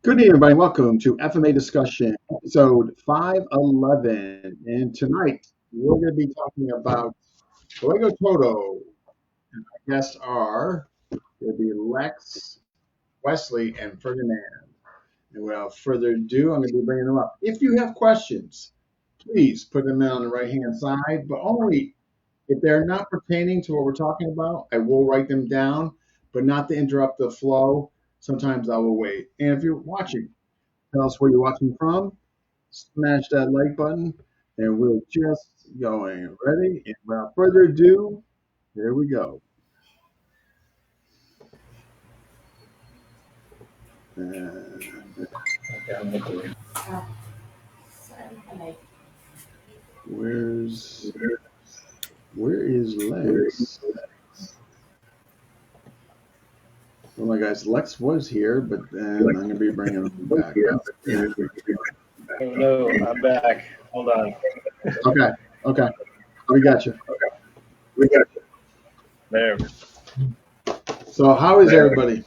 Good evening, everybody. Welcome to FMA Discussion, episode 511. And tonight we're going to be talking about Juego Todo. And our guests are going to be Lex, Wesley, and Ferdinand. And without further ado, I'm going to be bringing them up. If you have questions, please put them in on the right hand side, but only if they're not pertaining to what we're talking about. I will write them down, but not to interrupt the flow. Sometimes I will wait. And if you're watching, tell us where you're watching from. Smash that like button, and we're just going. Ready? And without further ado, here we go. And where's where is Lex? Oh my guys, Lex was here, but then I'm gonna be bringing him back up. Oh no, I'm back. Hold on. Okay, okay, we got you. There. So how is everybody?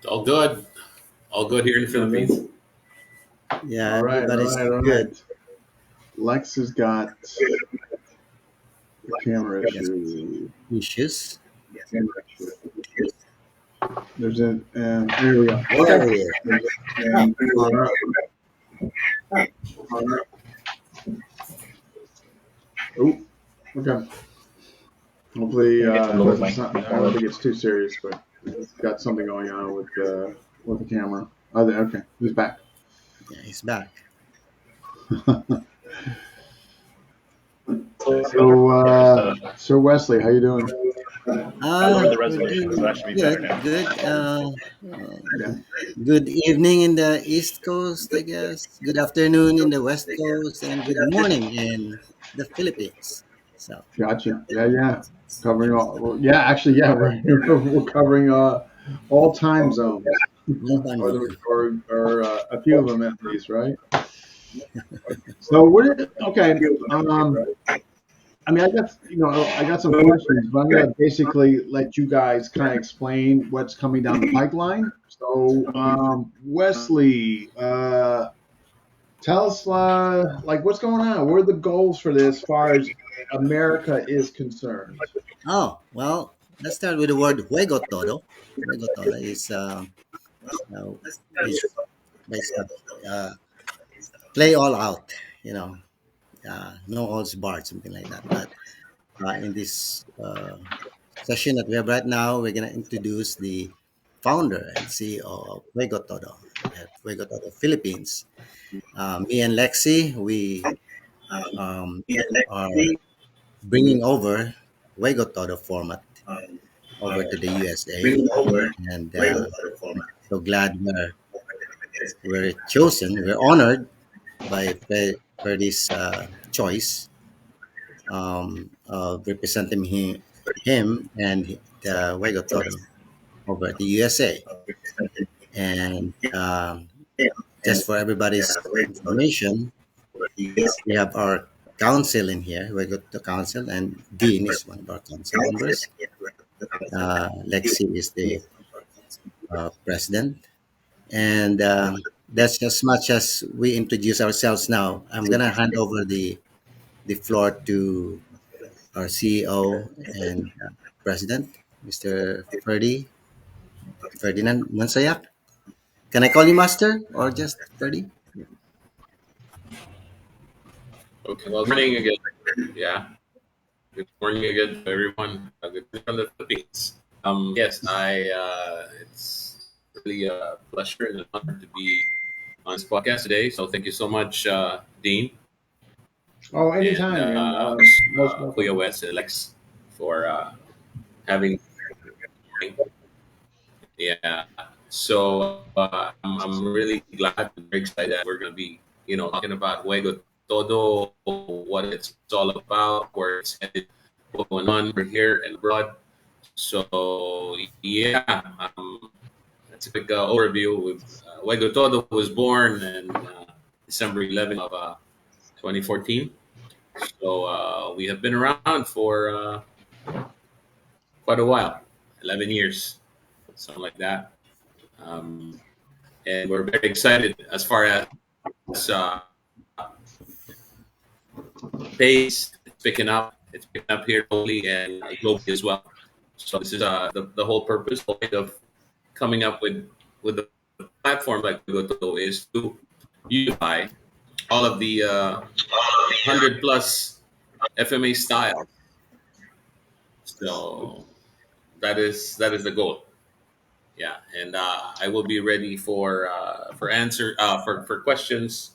All good. All good here in the Philippines. Yeah, All right, all everybody's right, all good. right. Lex has got the camera Yes. issue. Issues. There's a there we go. There Okay. he is. Oh, Oh, okay. Hopefully, I I don't think it's too serious, but it's got something going on with the camera. Oh, okay, he's back. yeah, he's back. So Wesley, how you doing? I lowered the We're resolution, so doing that should be better good. now. Good. Yeah. Good evening in the East Coast, I guess. Good afternoon in the West Coast, and good morning in the Philippines. So, Gotcha. Yeah. Covering all. Well, yeah, actually, yeah, we're covering all time zones, no time zone. or a few of them at least, right? So okay. I mean, I got some questions, but I'm going to basically let you guys kind of explain what's coming down the pipeline. So, Wesley, tell us, like, what's going on? What are the goals for this, as far as America is concerned? Oh, well, let's start with the word Juego Todo. Juego Todo uh, is basically uh, play all out, you know, no holds barred, something like that. But in this session that we have right now, we're going to introduce the founder and CEO of Fuego Todo, Fuego Todo Philippines. Me and Lexi, we are bringing over Fuego Todo format over to the USA, and so glad we're chosen. We're honored by for this choice of representing him and the Fuego Todo over at the USA. And just for everybody's information, we have our council in here. We got the council, and Dean is one of our council members. Lexi is the president. And that's as much as we introduce ourselves now. I'm going to hand over the floor to our CEO and president, Mr. Ferdinand Mansayak. Can I call you Master or just Ferdy? Okay. Well, good morning again. Yeah. Good morning again to everyone. Good morning from the Philippines. Yes, it's really a pleasure and an honor to be on this podcast today. So thank you so much, Dean, Oh, and anytime, man. Most Kuya welcome. Wes and Lex for having me. Yeah. So I'm really glad and very excited that we're going to be, talking about Juego Todo, what it's all about, where it's headed, what's going on over here and abroad. So yeah, that's a quick overview. Juego Todo was born in December 11th of 2014. So we have been around for quite a while, 11 years. something like that. Um, and we're very excited as far as uh, pace. It's picking up. It's picking up here locally and globally as well. So this is the whole purpose point of coming up with the platform like Todo is to unify all of the 100 plus FMA style. So that is the goal. Yeah, and I will be ready for answer for questions,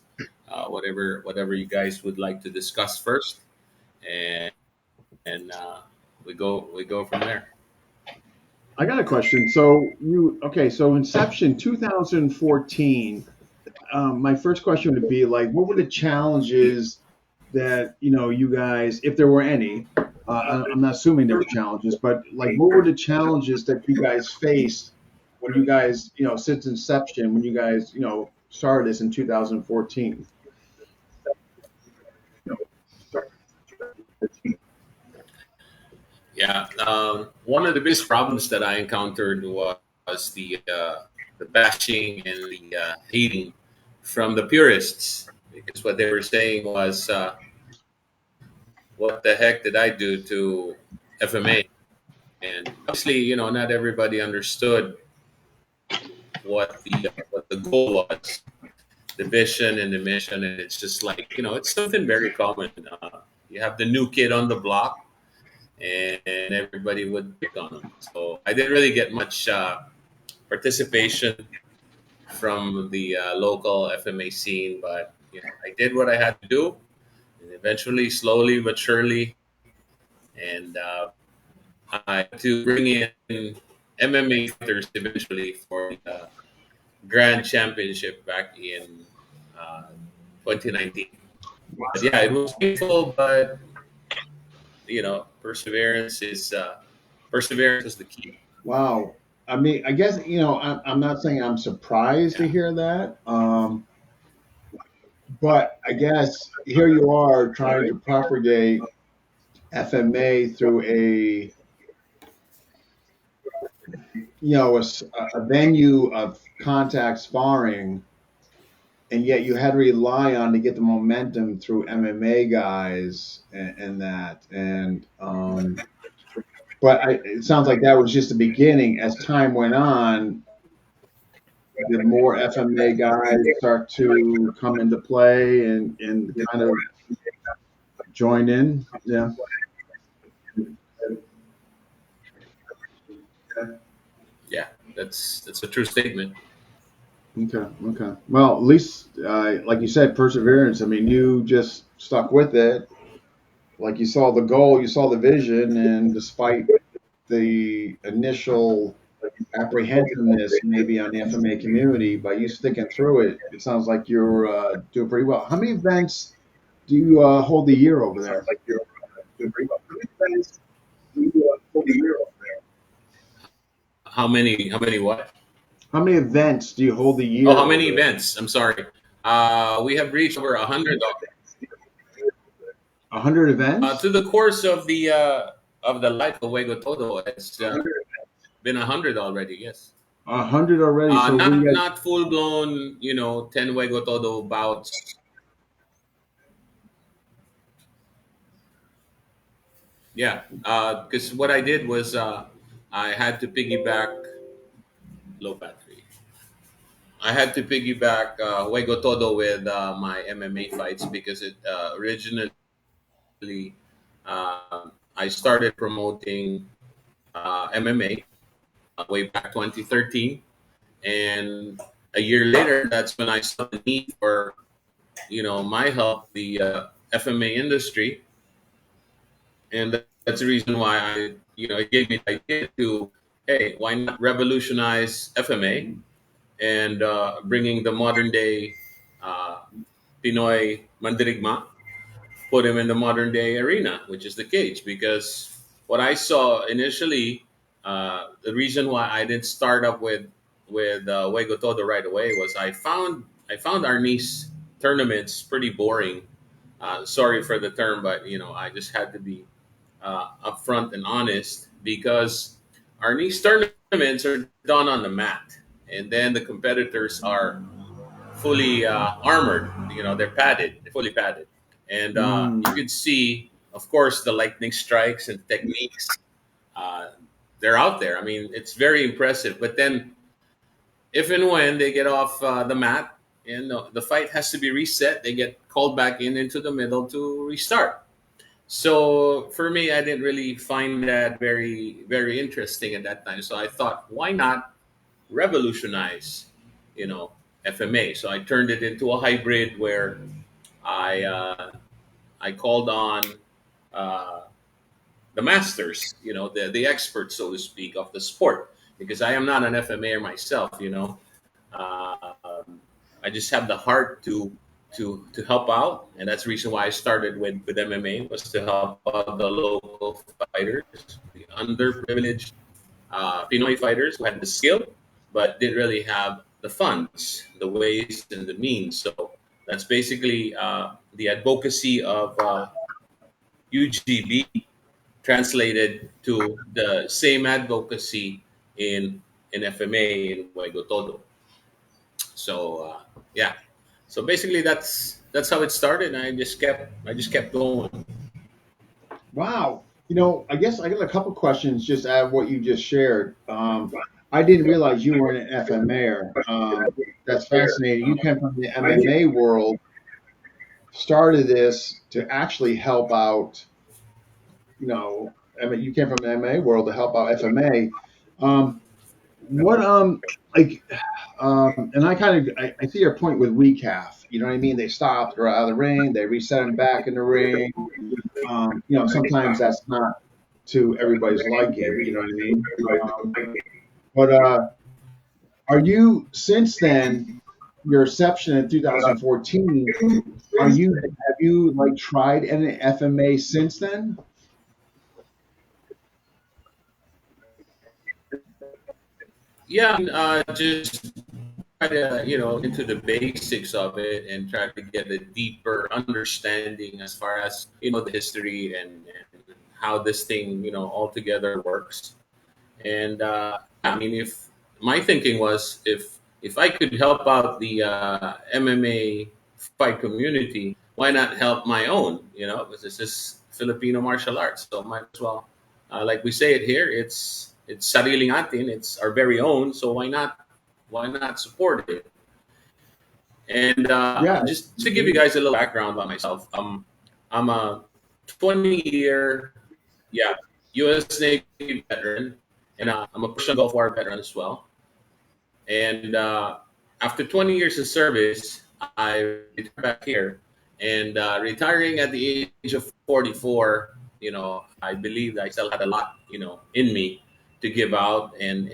whatever you guys would like to discuss first, and and we go from there. I got a question. So okay? So Inception 2014. My first question would be like, what were the challenges that you guys, if there were any? I'm not assuming there were challenges, but like, what were the challenges that you guys faced when you guys, since inception, when you guys, started this in 2014? Yeah, one of the biggest problems that I encountered was the bashing and the hating from the purists, because what they were saying was, "What the heck did I do to FMA?" And obviously, not everybody understood what the goal was, the vision and the mission, and it's just like it's something very common. You have the new kid on the block, and everybody would pick on him. So I didn't really get much participation from the local FMA scene, but I did what I had to do, and eventually, slowly but surely, and I had to bring in MMA fighters eventually for the Grand Championship back in uh, 2019. But yeah, it was painful, but perseverance is the key. Wow. I mean, I guess, I'm not saying I'm surprised to Yeah. hear that. But I guess here you are trying to propagate FMA through a venue of contact sparring, and yet you had to rely on to get the momentum through MMA guys and that. And but it sounds like that was just the beginning. As time went on, the more FMA guys start to come into play and kind of join in. Yeah. Yeah, that's a true statement. Okay. Okay. Well, at least, like you said, perseverance. I mean, you just stuck with it. Like you saw the goal, you saw the vision, and despite the initial apprehensiveness maybe on the FMA community, by you sticking through it, it sounds like you're doing pretty well. How many events do you hold a year over there? How many what? How many events do you hold a Oh, year how many over there? events? I'm sorry. We have reached over 100 100 events? through the course of the life of Juego Todo. It's been 100 already. Yes. 100 already. So what do Not you guys? not full blown, 10 Juego Todo bouts. Yeah, because what I did was I had to piggyback low battery. I had to piggyback Juego Todo with my MMA fights because it originally I started promoting MMA way back 2013, and a year later, that's when I saw the need for my help, the FMA industry, and that's the reason why it gave me the idea to, hey, why not revolutionize FMA and bringing the modern day uh, Pinoy Mandirigma, put him in the modern day arena, which is the cage. Because what I saw initially, the reason why I didn't start up with Juego Todo right away was I found our niece tournaments pretty boring. Sorry for the term, but I just had to be upfront and honest, because our niece tournaments tournaments are done on the mat, and then the competitors are fully armored. You know, they're padded, they're fully padded, and you Mm. can see, of course, the lightning strikes and techniques. Uh, they're out there. I mean, it's very impressive. But then, if and when they get off the mat, and the fight has to be reset, they get called back in into the middle to restart. So for me, I didn't really find that very interesting at that time. So I thought, why not revolutionize, you know, FMA? So I turned it into a hybrid where I uh, I called on uh, the masters, you know, the experts, so to speak, of the sport, because I am not an FMAer myself, you know. Um, I just have the heart to help out, and that's the reason why I started with MMA, was to help out the local fighters, the underprivileged Pinoy fighters who had the skill but didn't really have the funds, the ways, and the means. So that's basically the advocacy of UGB translated to the same advocacy in FMA in Juego Todo. So yeah, so basically that's how it started. And I just kept going. Wow. I guess I got a couple questions just out of what you just shared. I didn't realize you were an FMA. That's fascinating. You came from the MMA world, started this to actually help out. I mean, you came from the MMA world to help out FMA. What like and I kind of I see your point with WeCAF. You know what I mean? They stopped, they're out of the ring, they reset them back in the ring. Sometimes that's not to everybody's liking. You know what I mean? But are you since then your reception in 2014? Have you like tried any FMA since then? Yeah, just try to into the basics of it and try to get a deeper understanding as far as the history and how this thing altogether works. And I mean, if my thinking was, if I could help out the MMA fight community, why not help my own? Because this is Filipino martial arts, so might as well. Like we say it here, it's sariling atin, it's our very own. So why not support it? And Yeah. just to give you guys a little background about myself, I'm a 20-year, yeah, U.S. Navy veteran, and I'm a Persian Gulf War veteran as well. And after 20 years of service, I returned back here. And retiring at the age of 44, I believed I still had a lot, in me to give out and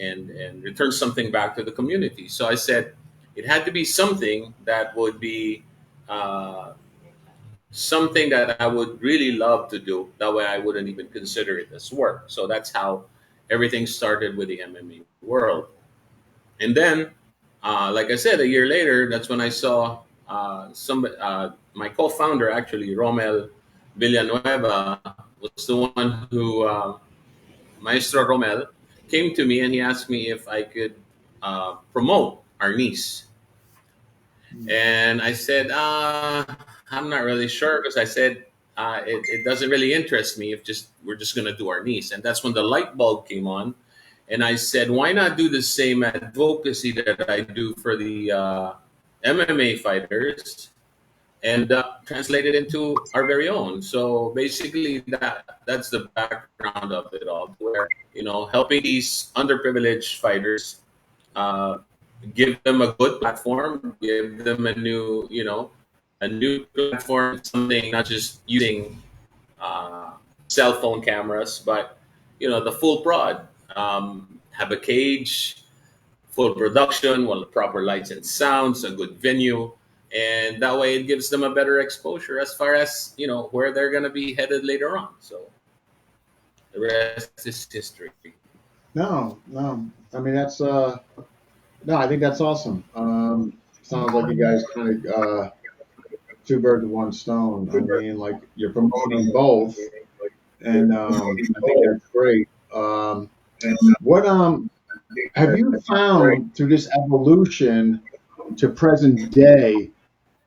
return something back to the community. So I said it had to be something that would be uh, something that I would really love to do. That way I wouldn't even consider it as work. So that's how everything started with the MMA world. And then, like I said, a year later, that's when I saw my co-founder, actually, Romel Villanueva, was the one who, Maestro Romel, came to me and he asked me if I could promote our niece. And I said, I'm not really sure, because I said it doesn't really interest me if just we're just gonna do our niece. And that's when the light bulb came on, and I said, why not do the same advocacy that I do for the MMA fighters and translate it into our very own? So basically, that's the background of it all, where helping these underprivileged fighters. Uh, Give them a good platform, give them a new platform, something not just using uh, cell phone cameras, but the full prod. Have a cage, full production, well, proper lights and sounds, a good venue, and that way it gives them a better exposure as far as where they're gonna be headed later on. So the rest is history. No, no. I mean that's no. I think that's awesome. Sounds like you guys kind of two birds with one stone. I mean, like you're promoting both, and I think that's great. What have you found through this evolution to present day,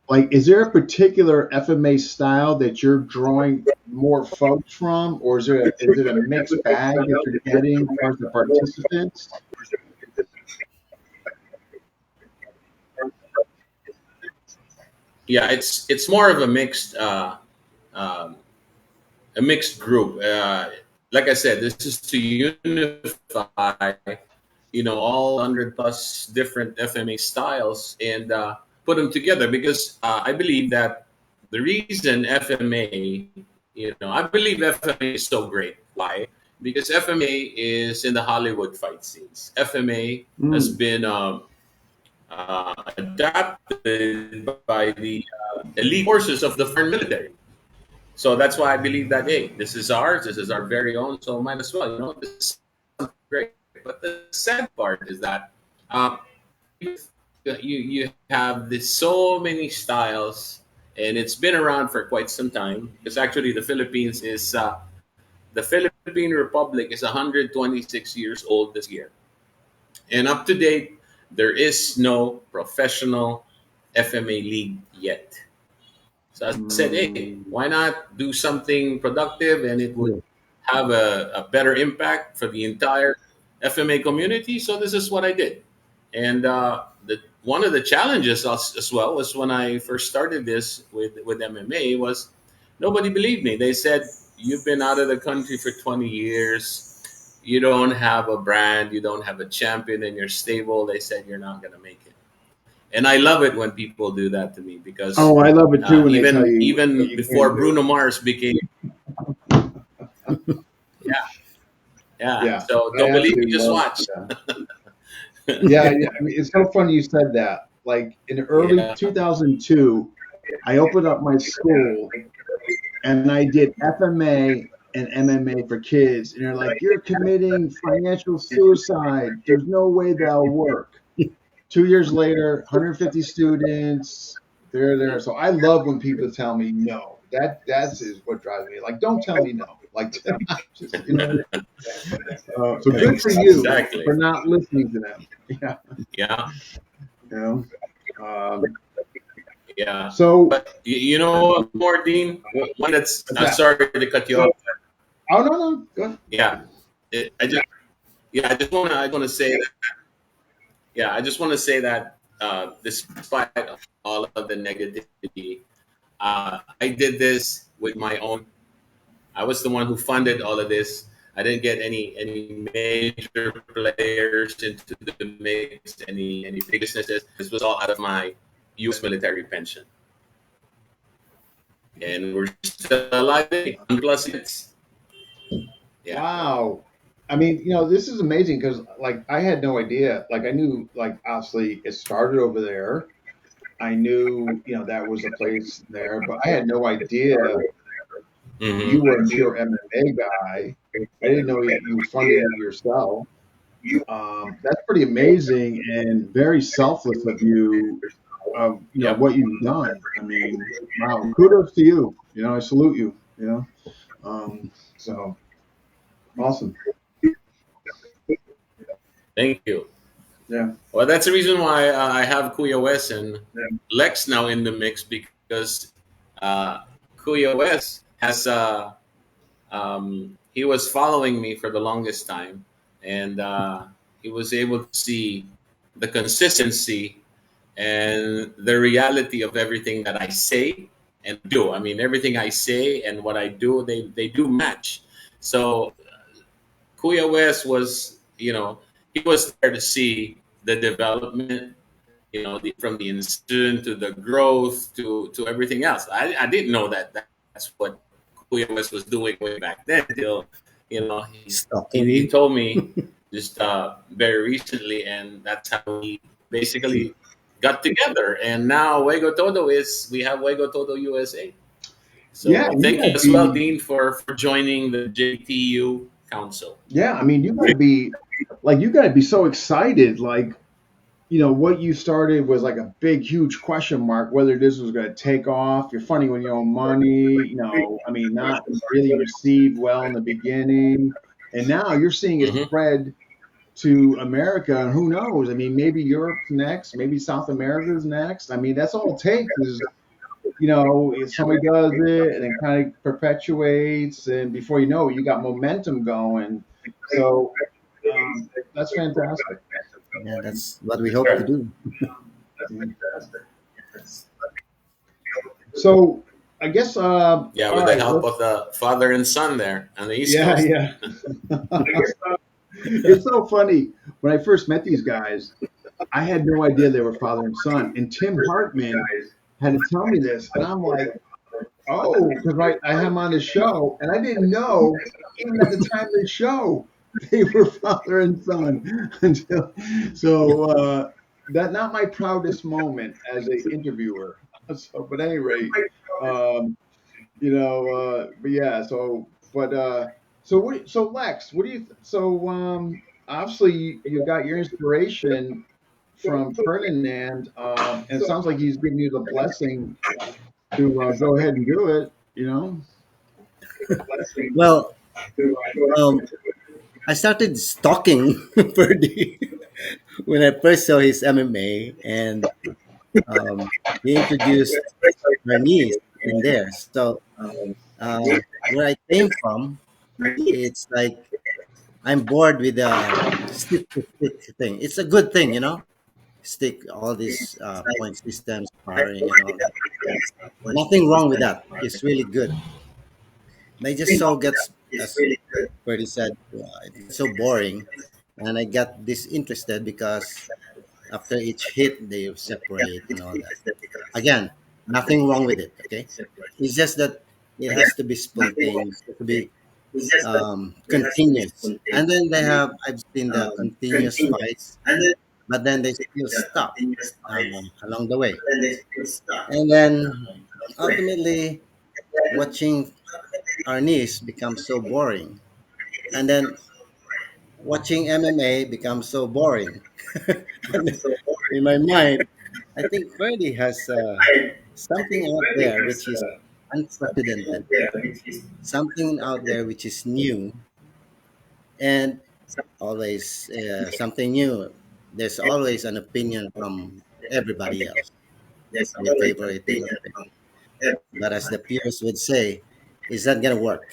like, is there a particular FMA style that you're drawing more folks from, or is it a mixed bag that you're getting as far as the participants? Yeah, it's more of um, a mixed group. Like I said, this is to unify, all 100 plus different FMA styles and put them together because I believe that the reason FMA, I believe FMA is so great. Why? Because FMA is in the Hollywood fight scenes. FMA has Mm. been adapted by the elite forces of the foreign military. So that's why I believe that, hey, this is ours, this is our very own, so might as well, this is great. But the sad part is that um, you have this so many styles, and it's been around for quite some time. Because actually, the Philippine Republic is 126 years old this year, and up to date, there is no professional FMA league yet. So I said, hey, Mm. why not do something productive and it would have a better impact for the entire FMA community? So this is what I did. And one of the challenges as well was when I first started this with MMA was nobody believed me. They said, you've been out of the country for 20 years. You don't have a brand. You don't have a champion in your stable. They said, you're not going to make it. And I love it when people do that to me because Oh, I love it too when they tell even you what even you before can't do. Bruno Mars became, yeah, yeah. Yeah, So I don't believe me, absolutely just love. watch. Yeah, yeah, yeah. I mean, it's so funny you said that. Like in early Yeah, 2002, I opened up my school and I did FMA and MMA for kids, and they're like, "You're committing financial suicide. There's no way that'll work." 2 years later, 150 students. They're there. So I love when people tell me no. That's is what drives me. Like, don't tell me no. Like, just so good for you exactly. for not listening to them. Yeah, Yeah, you know. Um, yeah. so But you know what, more Dean? One that's what's that? sorry to cut you off. Oh no, no, good. Yeah, I just I want to say that. Yeah, I just want to say that despite all of the negativity, I did this with my own. I was the one who funded all of this. I didn't get any major players into the mix, any big businesses. This was all out of my U.S. military pension, and we're still alive today. 100 plus hits. Yeah, Wow. I mean, this is amazing because like I had no idea. Like I knew like obviously it started over there. I knew, that was a place there, but I had no idea you hmm were a pure MMA guy. I didn't know you funded it yourself. That's pretty amazing and very selfless of you. Of yep. what you've done. I mean, wow, kudos to you. I salute you. So awesome. Thank you. Yeah. Well, that's the reason why I have Kuya West and Lex now in the mix because uh, Kuya West has he was following me for the longest time, and he was able to see the consistency and the reality of everything that I say and do. I mean, everything I say and what I do, they do match. So Kuya West was, he was there to see the development, from the incident to the growth to everything else. I didn't know that's what Kuya West was doing way back then until, Stalking he you. told me just very recently, and that's how we basically got together. And now we have Juego Todo USA. Yeah, So you thank gotta you as well, be. Dean, for joining the JTU Council. Yeah, I mean, you gotta be so excited. Like, what you started was like a big, huge question mark whether this was going to take off. You're funny when you own money, I mean, not really received well in the beginning. And now you're seeing it hmm spread to America, and who knows? I mean, maybe Europe's next, maybe South America's next. I mean, that's all it takes is, if somebody does it and it kind of perpetuates, and before you know it, you got momentum going. So that's fantastic. Yeah, that's what we hope to do. So I guess, Yeah, all with the right, help of the father and son there on the East yeah, Coast. yeah. It's so funny. When I first met these guys, I had no idea they were father and son. And Tim Hartman had to tell me this. And I'm like, oh, because I had him on the show. And I didn't know, even at the time of the show, they were father and son. Until, so that not my proudest moment as an interviewer. So, but at any rate, um, but yeah, so Lex, what do you obviously you got your inspiration from Ferdinand, and it sounds like he's giving you the blessing to go ahead and do it. Well, um, I started stalking Purdy when I first saw his MMA, and he introduced Bernice in there. So where I came from, it's like I'm bored with the stick to stick thing. It's a good thing, stick all these point systems, sparring, and all that. Nothing wrong with that. It's really good. But it just so gets, as Bertie said, it's so boring. And I got disinterested because after each hit, they separate and all that. Again, nothing wrong with it. Okay, it's just that it has to be spontaneous, to be continuous. And then I've seen the continuous fights, but then they still stop along the way. And then ultimately, watching our niece becomes so boring. And then watching MMA becomes so boring. And in my mind, I think Freddie has something out there which is unprecedented, something out there which is new, and always something new. There's always an opinion from everybody else, your favorite, your not favorite. But as the peers would say, it's not gonna work.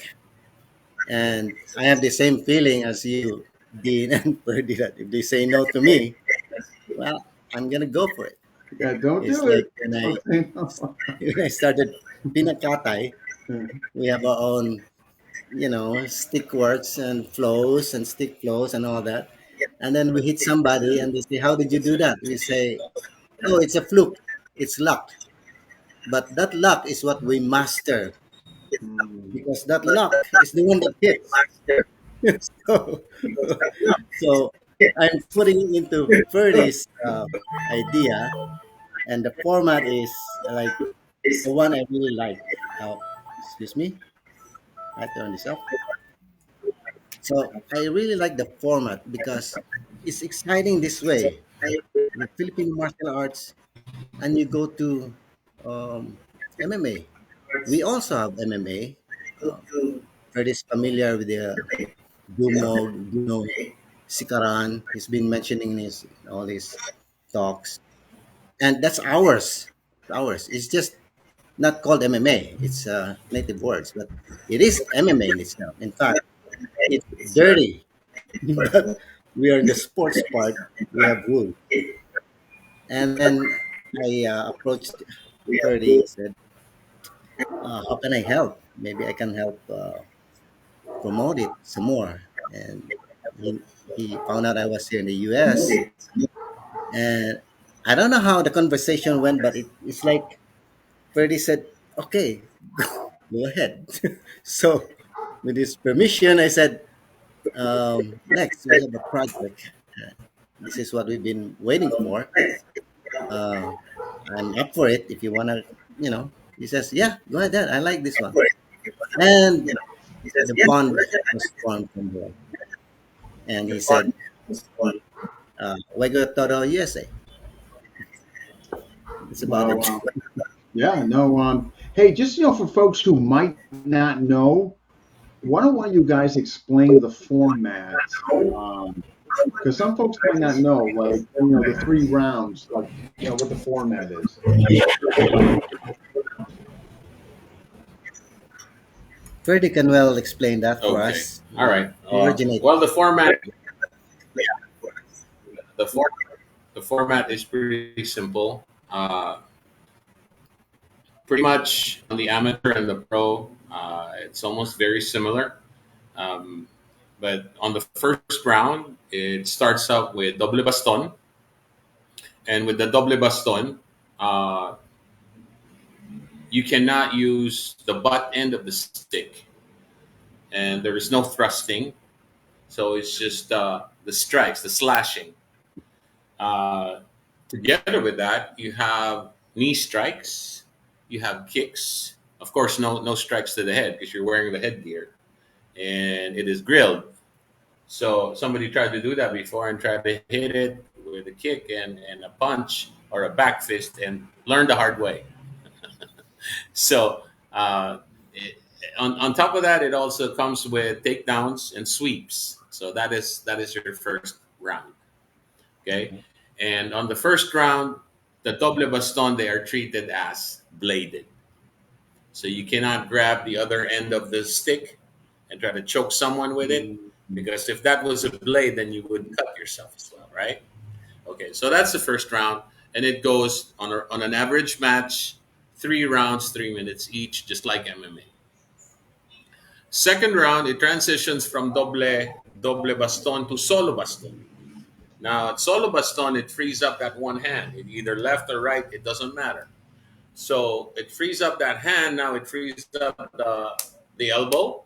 And I have the same feeling as you, Dean and Purdy, that if they say no to me, well, I'm gonna go for it. Yeah, don't It's do it. like when I Don't say no. when I started Pinakatay, we have our own, stick works and flows and stick flows and all that. And then we hit somebody and they say, "How did you do that?" We say, "Oh, it's a fluke. It's luck." But that luck is what we master Mm. because that luck is the one that hits. so, so I'm putting into Ferdy's idea, and the format is like the one I really like. Excuse me, I turn this off. So I really like the format because it's exciting this way. The Philippine martial arts, and you go to MMA. We also have MMA. Um, Fred is familiar with the Dumog, Duno, Sikaran. He's been mentioning his all his talks, and that's ours. Ours. It's just not called MMA. It's native words, but it is MMA in itself. In fact, it's dirty, but we are in the sports part. We have rules. And then I approached Ferdy, said, "How can I help? Maybe I can help promote it some more." And he, he found out I was here in the US, and I don't know how the conversation went, but it's like Ferdy said, "Okay, go ahead." So, with his permission, I said, "Next, we have a project. This is what we've been waiting for. Uh, I'm up for it. If you wanna, you know." He says, "Yeah, go ahead. I like this one." And the bond was formed from there. And he said, "Wego Todo USA." It's about Well, it. yeah, no. Hey, just for folks who might not know, why don't one of you guys explain the format? Um, because some folks might not know, like, the 3 rounds, like, what the format is. Ferdy can well explain that for Okay. us. All right. Who originated? Well, the for, the format is pretty simple. Pretty much on the amateur and the pro, it's almost very similar. Um, but on the first round, it starts out with doble baston, and with the doble baston, uh, you cannot use the butt end of the stick, and there is no thrusting. So it's just the strikes, the slashing. Uh, Together with that, you have knee strikes, you have kicks. Of course, no strikes to the head because you're wearing the headgear, and it is grilled. So somebody tried to do that before and tried to hit it with a kick and a punch or a back fist and learned the hard way. So it, on top of that, it also comes with takedowns and sweeps. So that is your first round. Okay, and on the first round, the doble baston they are treated as bladed. So you cannot grab the other end of the stick and try to choke someone with it, because if that was a blade, then you would cut yourself as well, right? Okay, so that's the first round, and it goes on an average match, 3 rounds, 3 minutes each, just like MMA. Second round, it transitions from doble baston to solo baston. Now, at solo baston, it frees up that one hand, it either left or right, it doesn't matter. So it frees up that hand. Now it frees up the elbow,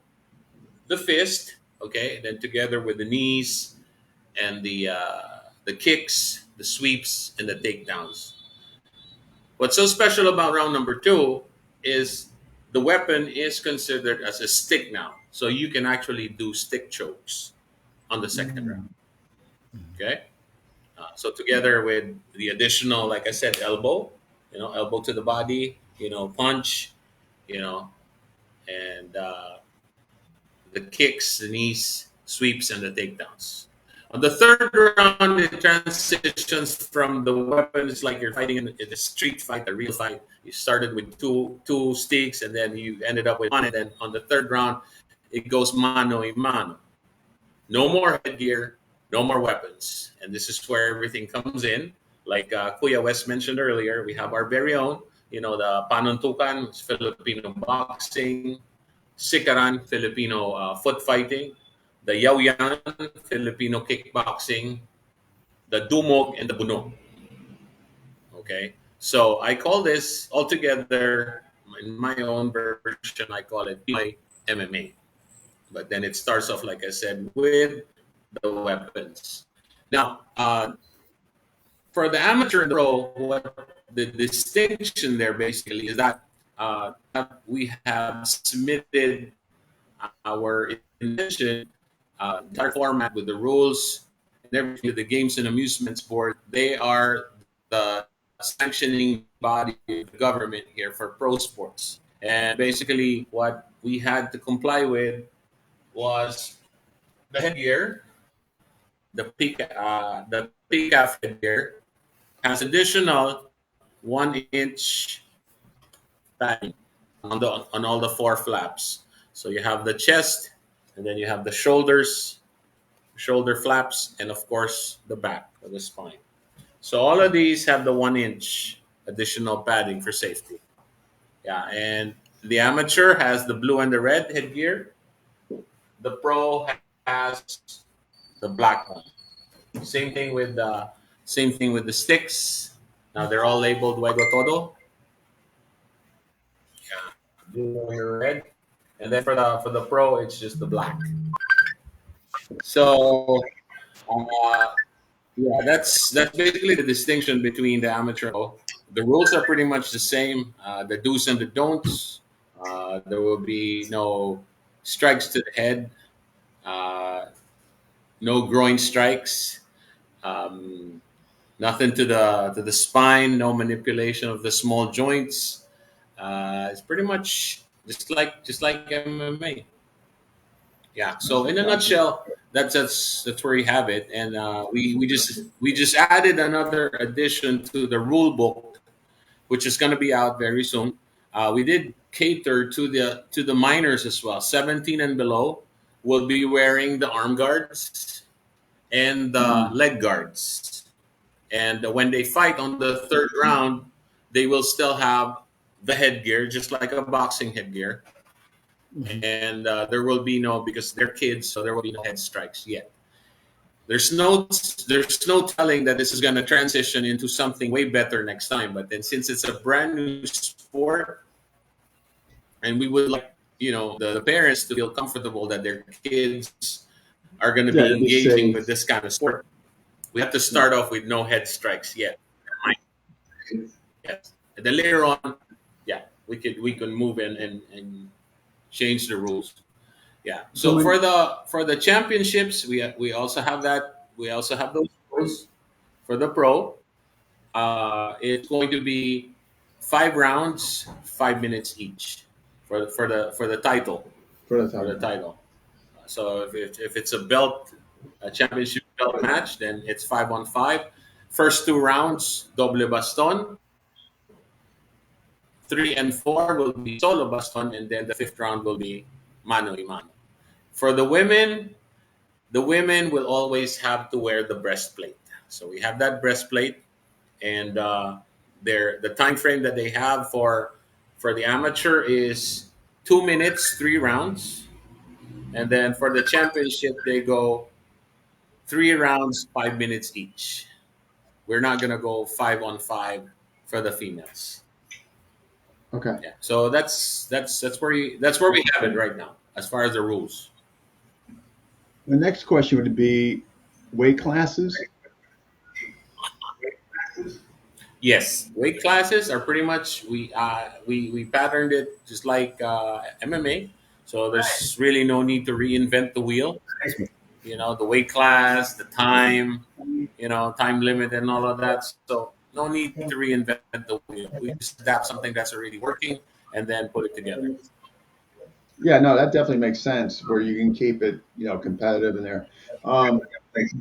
the fist, okay, and then together with the knees and the kicks, the sweeps, and the takedowns. What's so special about round number two is the weapon is considered as a stick now, so you can actually do stick chokes on the second round. Okay, so together with the additional, like I said, elbow, elbow to the body, punch, you know, and the kicks, the knees, sweeps, and the takedowns. On the third round, it transitions from the weapons like you're fighting in a street fight, a real fight. You started with two sticks, and then you ended up with one. And then on the third round, it goes mano a mano. No more headgear, no more weapons, and this is where everything comes in. Like Kuya West mentioned earlier, we have our very own, the Panuntukan, Filipino boxing, Sikaran, Filipino foot fighting, the Yaoyan, Filipino kickboxing, the Dumog, and the Bunog. Okay, so I call this altogether in my own version. I call it my MMA. But then it starts off, like I said, with the weapons. Now, for the amateur and the pro, what the distinction there basically is that we have submitted our intention, entire format with the rules and everything to the Games and Amusements Board. They are the sanctioning body of the government here for pro sports. And basically, what we had to comply with was the headgear, the PCAF headgear has additional 1 inch padding on all the four flaps. So you have the chest, and then you have the shoulders, shoulder flaps, and of course the back of the spine. So all of these have the 1 inch additional padding for safety. Yeah, and the amateur has the blue and the red headgear. The pro has the black one. Same thing with the sticks. Now they're all labeled Juego Todo. Yeah, blue and red. And then for the pro, it's just the black. So yeah, that's basically the distinction between the amateur and pro. The rules are pretty much the same. The do's and the don'ts. There will be no strikes to the head. Uh, no groin strikes. Um, Nothing to the spine. No manipulation of the small joints. It's pretty much just like MMA. Yeah. So in a Gotcha. nutshell, that's where you have it. And we just added another addition to the rule book, which is going to be out very soon. We did cater to the minors as well. 17 and below will be wearing the arm guards and the Mm. leg guards. And when they fight on the third round, they will still have the headgear, just like a boxing headgear. Mhm. And there will be no, because they're kids, so there will be no head strikes yet. There's no telling that this is going to transition into something way better next time. But then, since it's a brand new sport, and we would like the parents to feel comfortable that their kids are going to Yeah, be to be engaging with safe. this kind of sport, we have to Yeah. start off with no head strikes yet. Yes. And then later on, yeah, we can move in and change the rules. Yeah. So So for when the championships, we also have that. We also have those rules for the pro. It's going to be 5 rounds, 5 minutes each for the title for the for the title. title. So if it's a championship belt match, then it's 5-on-5. First 2 rounds, doble baston. 3 and 4 will be solo baston, and then the fifth round will be mano a mano. For the women will always have to wear the breastplate. So we have that breastplate, and the time frame that they have for the amateur is 2 minutes, 3 rounds, and then for the championship they go 3 rounds, 5 minutes each. We're not gonna go 5-on-5 for the females. Okay. Yeah. So that's where we have it right now as far as the rules. The next question would be weight classes. Yes, weight classes are pretty much we patterned it just like MMA. So there's really no need to reinvent the wheel. The weight class, the time, time limit, and all of that. So no need to reinvent the wheel. We just adapt something that's already working and then put it together. Yeah, no, that definitely makes sense where you can keep it, competitive in there. Um,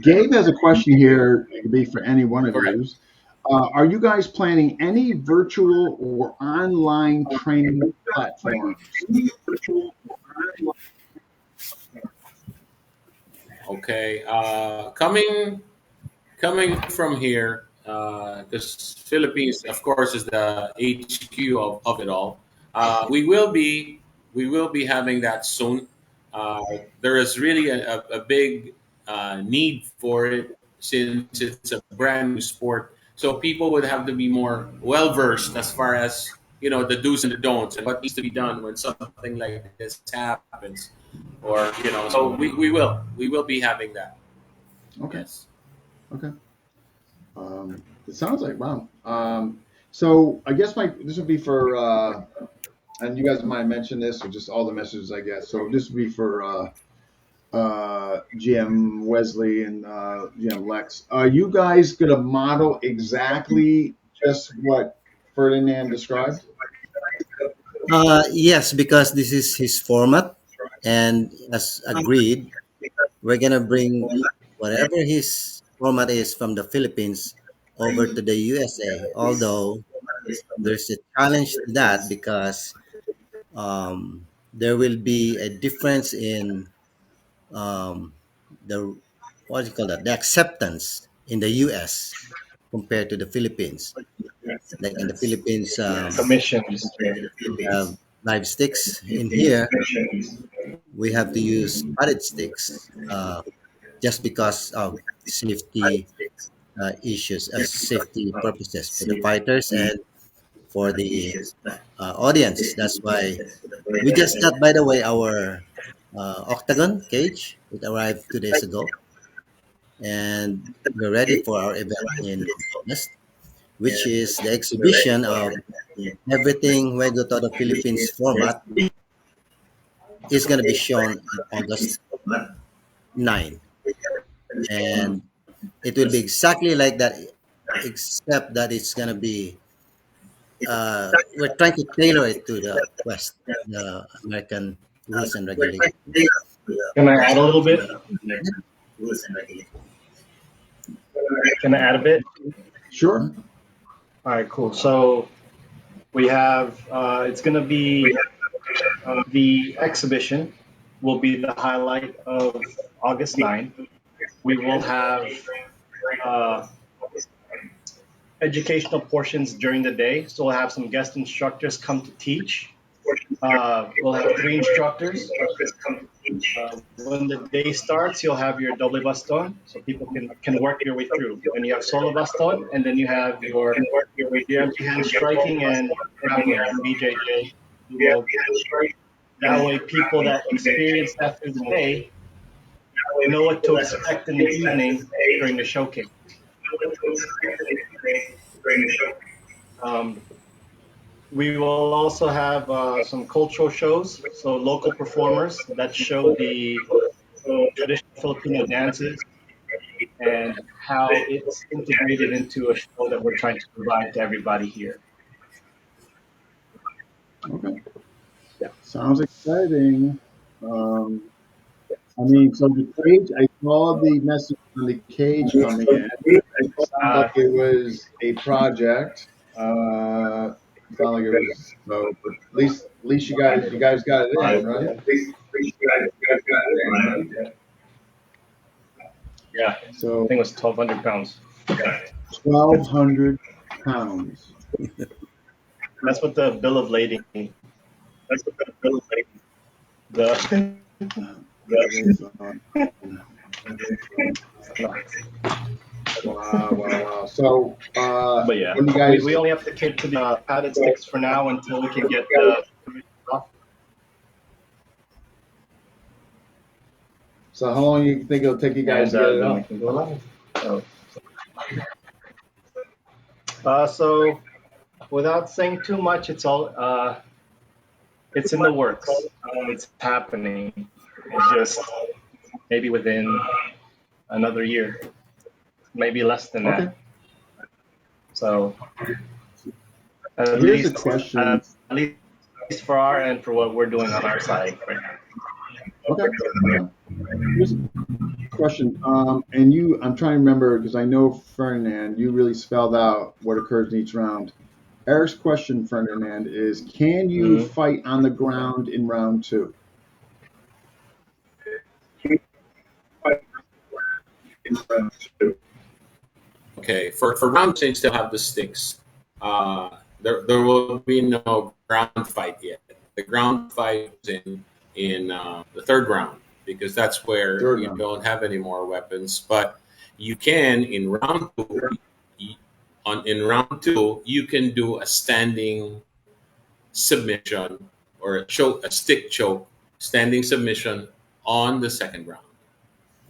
Gabe has a question here. It could be for any one of Go ahead. you. Are you guys planning any virtual or online training platforms? Okay. Coming from here, because Philippines, of course, is the HQ of it all. We will be having that soon. There is really a big need for it since it's a brand new sport. So people would have to be more well versed as far as the do's and the don'ts and what needs to be done when something like this happens. Or so we will be having that. Okay, Yes. okay. It sounds like wow. So I guess this would be for, and you guys might mention this or just all the messages I guess. So this would be for GM Wesley and GM Lex. Are you guys gonna model exactly just what Ferdinand described? Yes, because this is his format, and as agreed, we're gonna bring whatever his format is from the Philippines over to the USA. Although there's a challenge to that because there will be a difference in um, the what do you call that, the acceptance in the US compared to the Philippines. Like in the Philippines, Commissions. we have live sticks. In here, we have to use padded sticks just because of safety issues, safety purposes for the fighters and for the audience. That's why we just got, by the way, our octagon cage. It arrived 2 days ago, and we're ready for our event in August, which is the exhibition of everything Juego Todo Philippines format is going to be shown on August 9. And it will be exactly like that, except that it's going to be, we're trying to tailor it to the West, the American rules and regulations. Can I add a little bit? Can I add a bit? Sure. All right, cool. So we have, it's going to be the exhibition will be the highlight of August 9th. We will have uh, educational portions during the day. So we'll have some guest instructors come to teach. We'll have three instructors. When the day starts, you'll have your doble baston, so people can work your way through. And you have solo baston, and then you have your empty hand striking and grappling, BJJ. Will, that way, people that experience that through the day know what to expect in the evening during the showcase. Um, we will also have some cultural shows, so local performers that show the traditional Filipino dances and how it's integrated into a show that we're trying to provide to everybody here. Okay. Yeah. Sounds exciting. Um, I mean, so the cage, I saw the message on the cage coming in. It sounded like it was a project. It sounded like it was, so, but at least you guys got it in, right? Yeah, I So think it was 1,200 pounds. 1,200 pounds. That's what the bill of lading. The That is, wow. So, but yeah, when you guys, we only have to cater to the padded sticks for now until we can get the off. so how long you think it'll take you guys And to get it then we up? can go live. So without saying too much, it's in the works. It's happening. It's just maybe within another year, maybe less than Okay. that. So at Here's a least question. at least for our end, for what we're doing on our side right now. Okay. Here's a question. And I'm trying to remember because I know Ferdinand, you really spelled out what occurs in each round. Eric's question, Ferdinand, is can you Mhm. fight on the ground in round two? Okay, for round two, still have the sticks. There will be no ground fight yet. The ground fight is in the third round because that's where Third you round. don't have any more weapons. But you can in round two. In round two, you can do a standing submission or a stick choke, standing submission on the second round.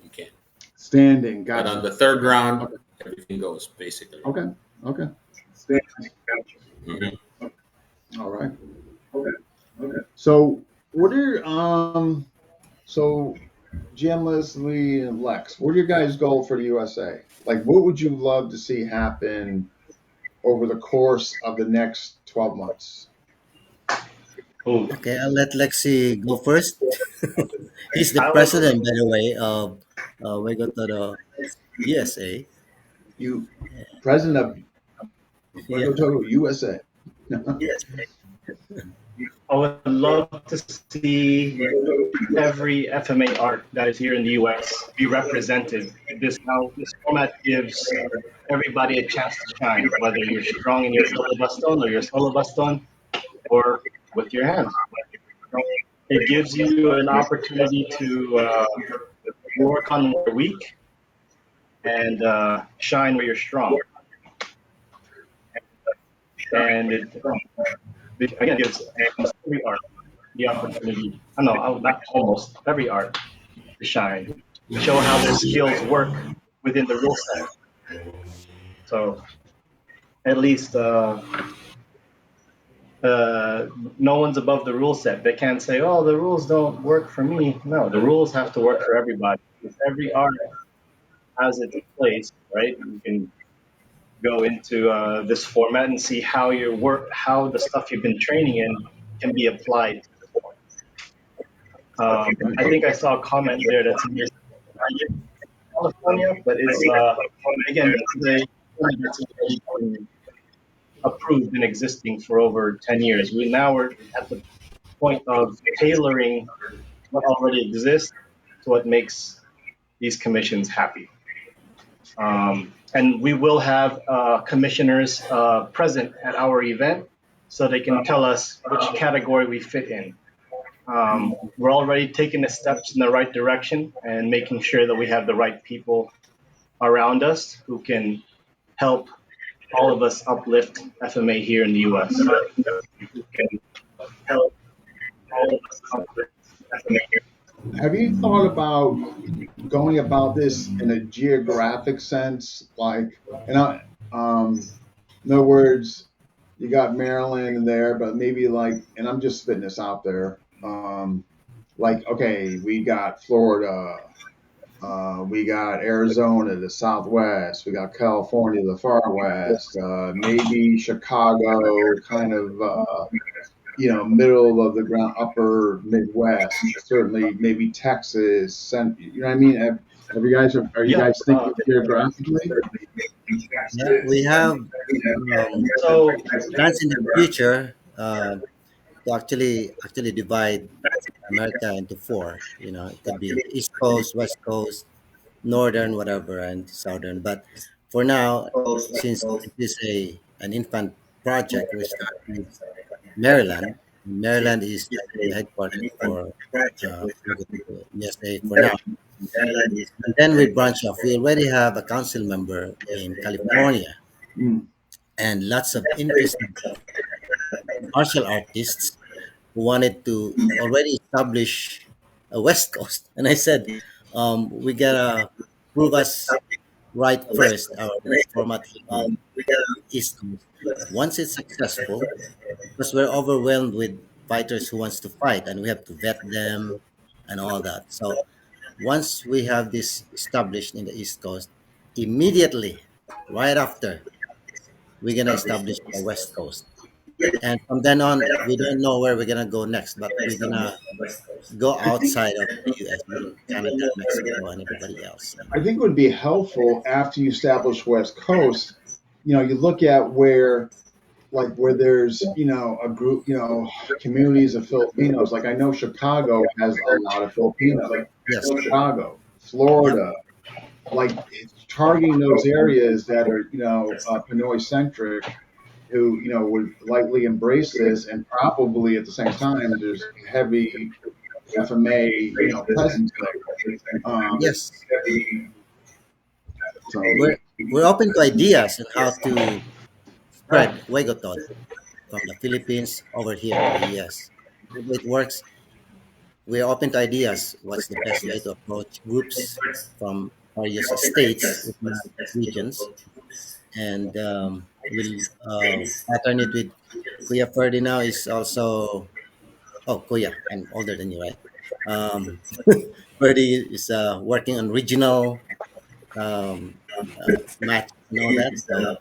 You can. Standing. But on Gotcha. the third round, Okay. everything goes basically. Okay. Mhm. All right. So what are so Jim, Leslie, and Lex, what are your guys' goal for the USA? Like, what would you love to see happen over the course of the next 12 months? Ooh. Okay, I'll let Lexi go first. He's the I would, president, by the way, of Wego Todo USA. You, President of Yeah. Wego Todo USA. I would love to see every FMA art that is here in the US be represented. This format gives everybody a chance to shine, whether you're strong in your solo baston or your solo baston or with your hands. It gives you an opportunity to work on where you're weak and shine where you're strong. And it again gives almost every art the opportunity. I know, not almost every art to shine, to show how their skills work within the rule set. So at least no one's above the rule set. They can't say, "Oh, the rules don't work for me." No, the rules have to work for everybody. If every art has its place, right? You can go into this format and see how how the stuff you've been training in can be applied to the format. I think I saw a comment there that says California, but it's again it's a that's been approved and existing for over 10 years. We now are at the point of tailoring what already exists to what makes these commissions happy. And we will have commissioners present at our event so they can tell us which category we fit in. We're already taking the steps in the right direction and making sure that we have the right people around us who can help all of us uplift FMA here in the US. Who can help all of us uplift FMA here. Have you thought about going about this in a geographic sense? Like, and in other words, you got Maryland in there, but maybe like, and I'm just spitting this out there. Like, okay, we got Florida, we got Arizona, the Southwest, we got California, the Far West, maybe Chicago, kind of, middle of the ground, upper Midwest, certainly maybe Texas, you know what I mean? Have you guys, are you Yeah. guys thinking geographically? Yeah, we have So plans in the future to actually divide America into four. It could be East Coast, West Coast, Northern, whatever, and Southern. But for now, since it is an infant project, we start with Maryland. Maryland is the headquarters for USA for now. And then we branch off. We already have a council member in California Mm. and lots of interested martial artists who wanted to already establish a West Coast. And I said, we gotta prove us right first. Our format will be East Coast. Once it's successful, because we're overwhelmed with fighters who wants to fight, and we have to vet them and all that. So once we have this established in the East Coast, immediately, right after, we're gonna establish the West Coast. And from then on, we don't know where we're gonna go next, but we're gonna go outside of the US, meaning Canada, Mexico, and everybody else. I think it would be helpful after you establish West Coast. You look at where there's a group, communities of Filipinos. Like I know Chicago has a lot of Filipinos. Like Yes. Chicago, Yep. Florida, like targeting those areas that are Pinoy centric, who would likely embrace this, and probably at the same time there's heavy FMA presence there. Yes. So We're open to ideas on how to spread Juego Todo from the Philippines over here to the US. If it works, we're open to ideas. What's the best way to approach groups from various states, if not regions, and we'll pattern it with Kuya Ferdinand is also. Oh, Kuya, I'm older than you, right? Um, Ferdy is working on regional match and all that. So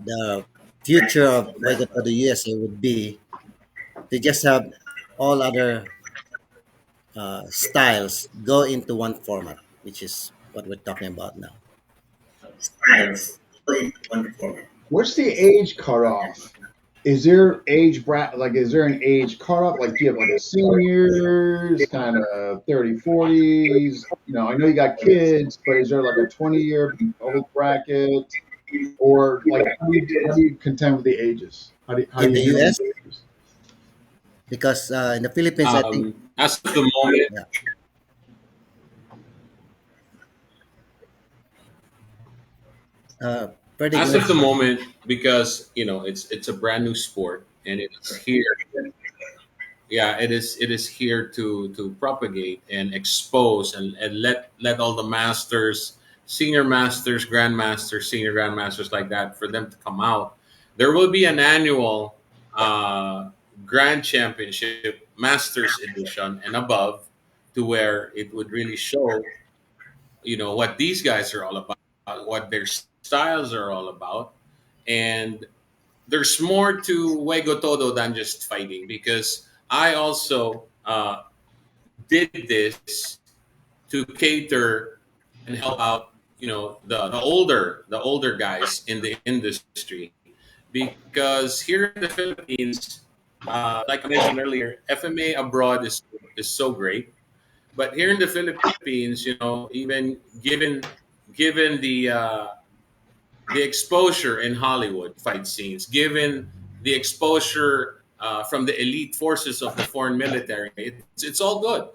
the future of Wake Up to the USA would be to just have all other styles go into one format, which is what we're talking about now. what's the age cutoff? Is there age like is there an age cutoff? Like do you have like a seniors, kind of 30, 40s? I know you got kids, but is there like a 20-year old bracket? Or like how do you contend with the ages? How do In the you handle US, the ages? because in the Philippines, I think, As of the moment, yeah, Ferdy, go as of ahead. the moment, because it's a brand new sport and it's here. Yeah, it is here to propagate and expose and let all the masters, senior masters, grandmasters, senior grandmasters like that for them to come out. There will be an annual uh, grand championship masters edition and above, to where it would really show what these guys are all about, what their styles are all about. And there's more to Juego Todo than just fighting, because I also did this to cater and help out, the older guys in the industry, because here in the Philippines, like I mentioned earlier, FMA abroad is so great, but here in the Philippines, even given the exposure in Hollywood fight scenes, given the exposure from the elite forces of the foreign military, it's all good.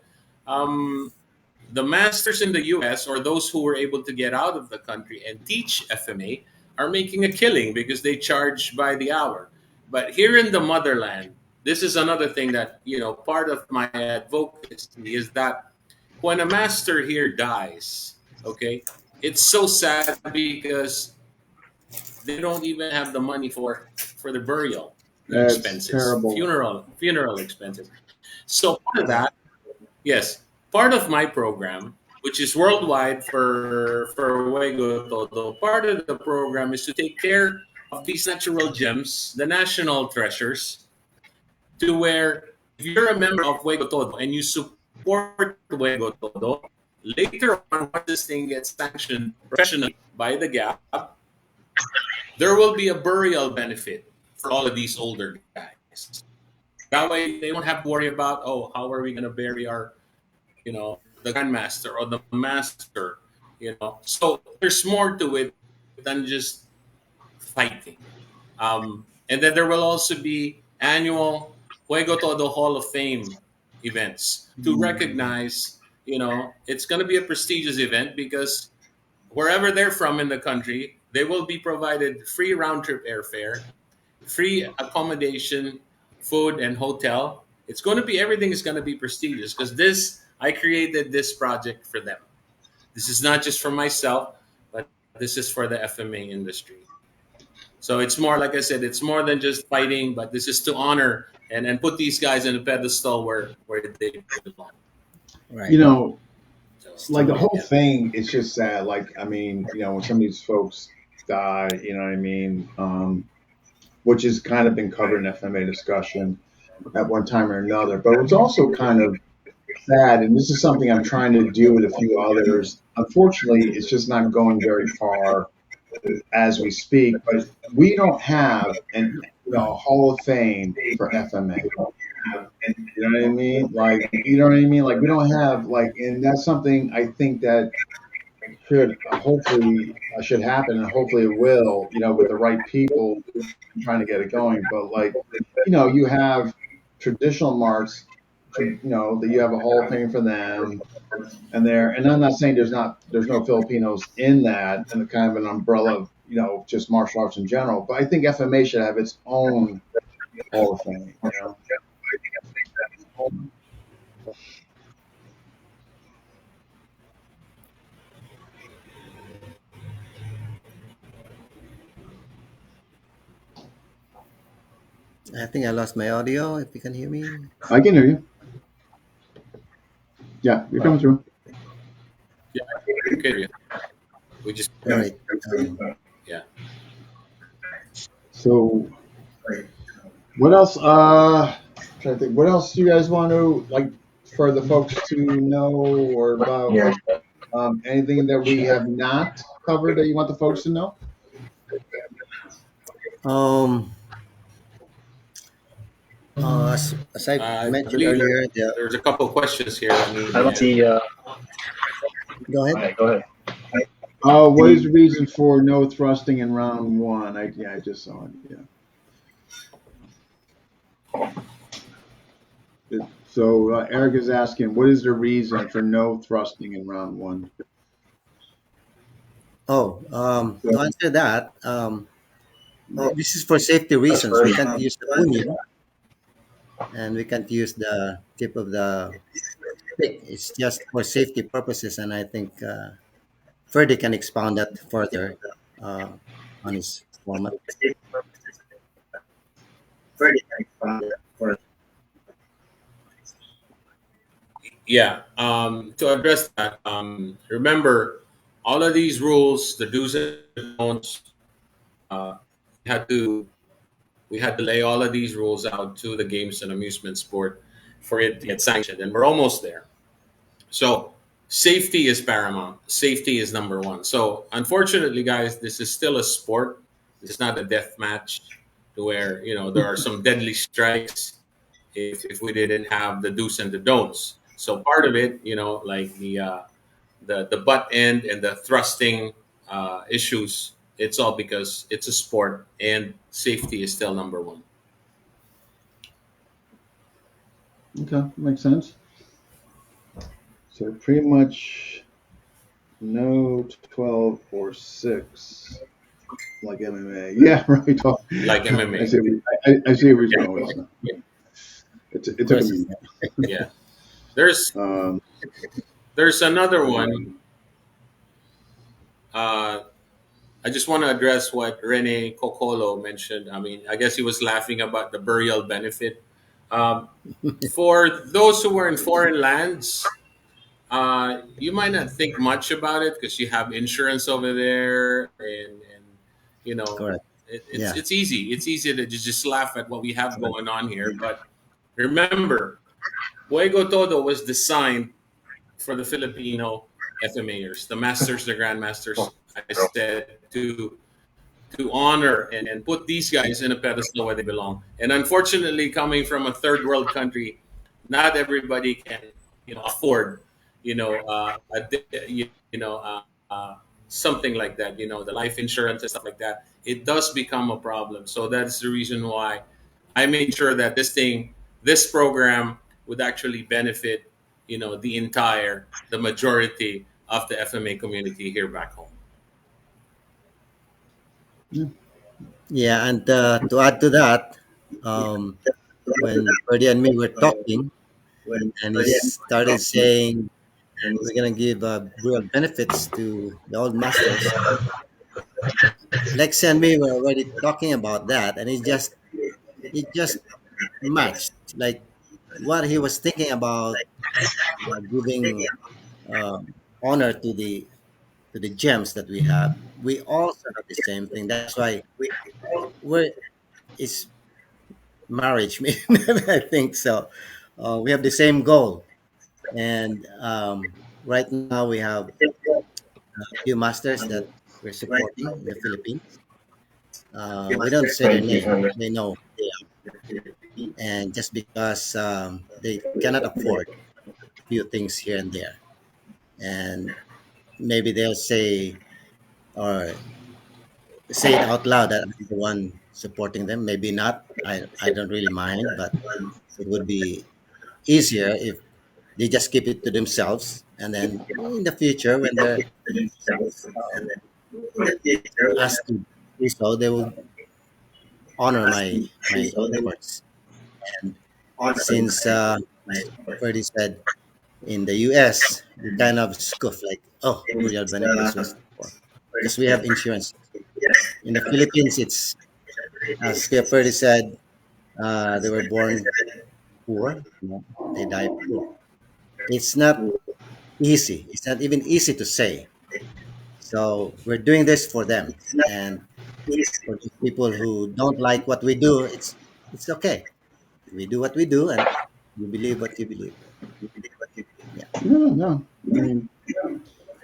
Um, the masters in the US, or those who were able to get out of the country and teach FMA, are making a killing because they charge by the hour. But here in the motherland, this is another thing that, part of my advocacy is that when a master here dies, okay, it's so sad because they don't even have the money for the burial That's expenses, terrible. funeral expenses. So part of that, yes, part of my program, which is worldwide for Juego Todo, part of the program is to take care of these natural gems, the national treasures, to where if you're a member of Juego Todo and you support Juego Todo, later on, once this thing gets sanctioned professionally by the GAP, there will be a burial benefit for all of these older guys. That way, they won't have to worry about, oh, how are we going to bury the grandmaster or the master. So there's more to it than just fighting. And then there will also be annual Juego Todo Hall of Fame events to Mm. recognize. It's going to be a prestigious event because wherever they're from in the country, they will be provided free round trip airfare, free accommodation, food, and hotel. It's going to be everything is going to be prestigious because I created this project for them. This is not just for myself, but this is for the FMA industry. So it's more, like I said, it's more than just fighting, but this is to honor and put these guys in a pedestal where they belong. You Right. know, So like the whole yeah, thing, it's just sad. Like, I mean, when some of these folks die, you know what I mean? Which has kind of been covered in FMA discussion at one time or another. But it's also kind of sad, and this is something I'm trying to do with a few others. Unfortunately, it's just not going very far as we speak. But we don't have a Hall of Fame for FMA. You know what I mean? Like, you know what I mean? Like, we don't have like, and that's something I think that should hopefully should happen, and hopefully it will. With the right people trying to get it going. But like, you have traditional marks. That you have a Hall of Fame for them, and I'm not saying there's no Filipinos in that, and the kind of an umbrella of just martial arts in general. But I think FMA should have its own Hall of Fame. I think I lost my audio. If you can hear me. I can hear you. Yeah, you're Right. coming through. yeah, okay. We just All Yeah. right. yeah. So what else? Trying to think. What else do you guys want to like for the folks to know or about anything that we have not covered that you want the folks to know? Um, as I I mentioned believe earlier, there's a couple of questions here that need to I be don't answered. see. go ahead. Okay, go ahead. What is the reason for no thrusting in round one? I just saw it. Yeah. So Eric is asking, what is the reason for no thrusting in round one? Oh, to answer that, this is for safety reasons. We can't use the punyan and we can't use the tip of the stick. It's just for safety purposes, and I think Ferdy can expound that further uh, on his format. Yeah. To address that, remember all of these rules, the do's and don'ts. Uh, we had to we had to lay all of these rules out to the games and amusement sport. for it to get sanctioned, and we're almost there. So safety is paramount. Safety is number one. So unfortunately, guys, this is still a sport. This is not a death match to where there are some deadly strikes if we didn't have the do's and the don'ts. So part of it, like the butt end and the thrusting issues, it's all because it's a sport and safety is still number one. Okay, makes sense. So pretty much no 12 or 6 like MMA. Yeah, right. Like MMA. I see where he's going with this. It took a minute. Yeah. There's Um, there's another one. I just want to address what Rene Cocolo mentioned. I mean, I guess he was laughing about the burial benefit. Um, for those who were in foreign lands, you might not think much about it because you have insurance over there, and you know, Correct. it's Yeah. it's easy. It's easy to just laugh at what we have going on here. But remember, Juego Todo was designed for the Filipino FMAers, the masters, the grandmasters. I said to honor and put these guys in a pedestal where they belong. And unfortunately, coming from a third world country, not everybody can afford you know something like that. The life insurance and stuff like that. It does become a problem. So that's the reason why I made sure that this program would actually benefit the majority of the FMA community here back home. Yeah, and to add to that, um, when Ferdy and me were talking, and he started saying we're gonna give real benefits to the old masters, Lex and me were already talking about that, and it just matched like what he was thinking about giving honor to the gems that we have. We also have the same thing. That's why we're it's marriage. I think so. We have the same goal, and right now we have a few masters that we're supporting in the Philippines. We don't say their name; they know, and just because they cannot afford a few things here and there, and maybe they'll say or say it out loud that I'm the one supporting them. Maybe not. I don't really mind, but it would be easier if they just keep it to themselves, and then in the future when they're asked to do so, they will honor my efforts. And since as Freddie said, in the US we kind of scoff like, oh, burial benefits was for because we have insurance. In the Philippines, it's as Kuya Ferdy said, they were born poor, they die poor. It's not easy. It's not even easy to say. So we're doing this for them, and for the people who don't like what we do, it's okay. We do what we do, and you believe what you believe. Yeah. no, no. I mean,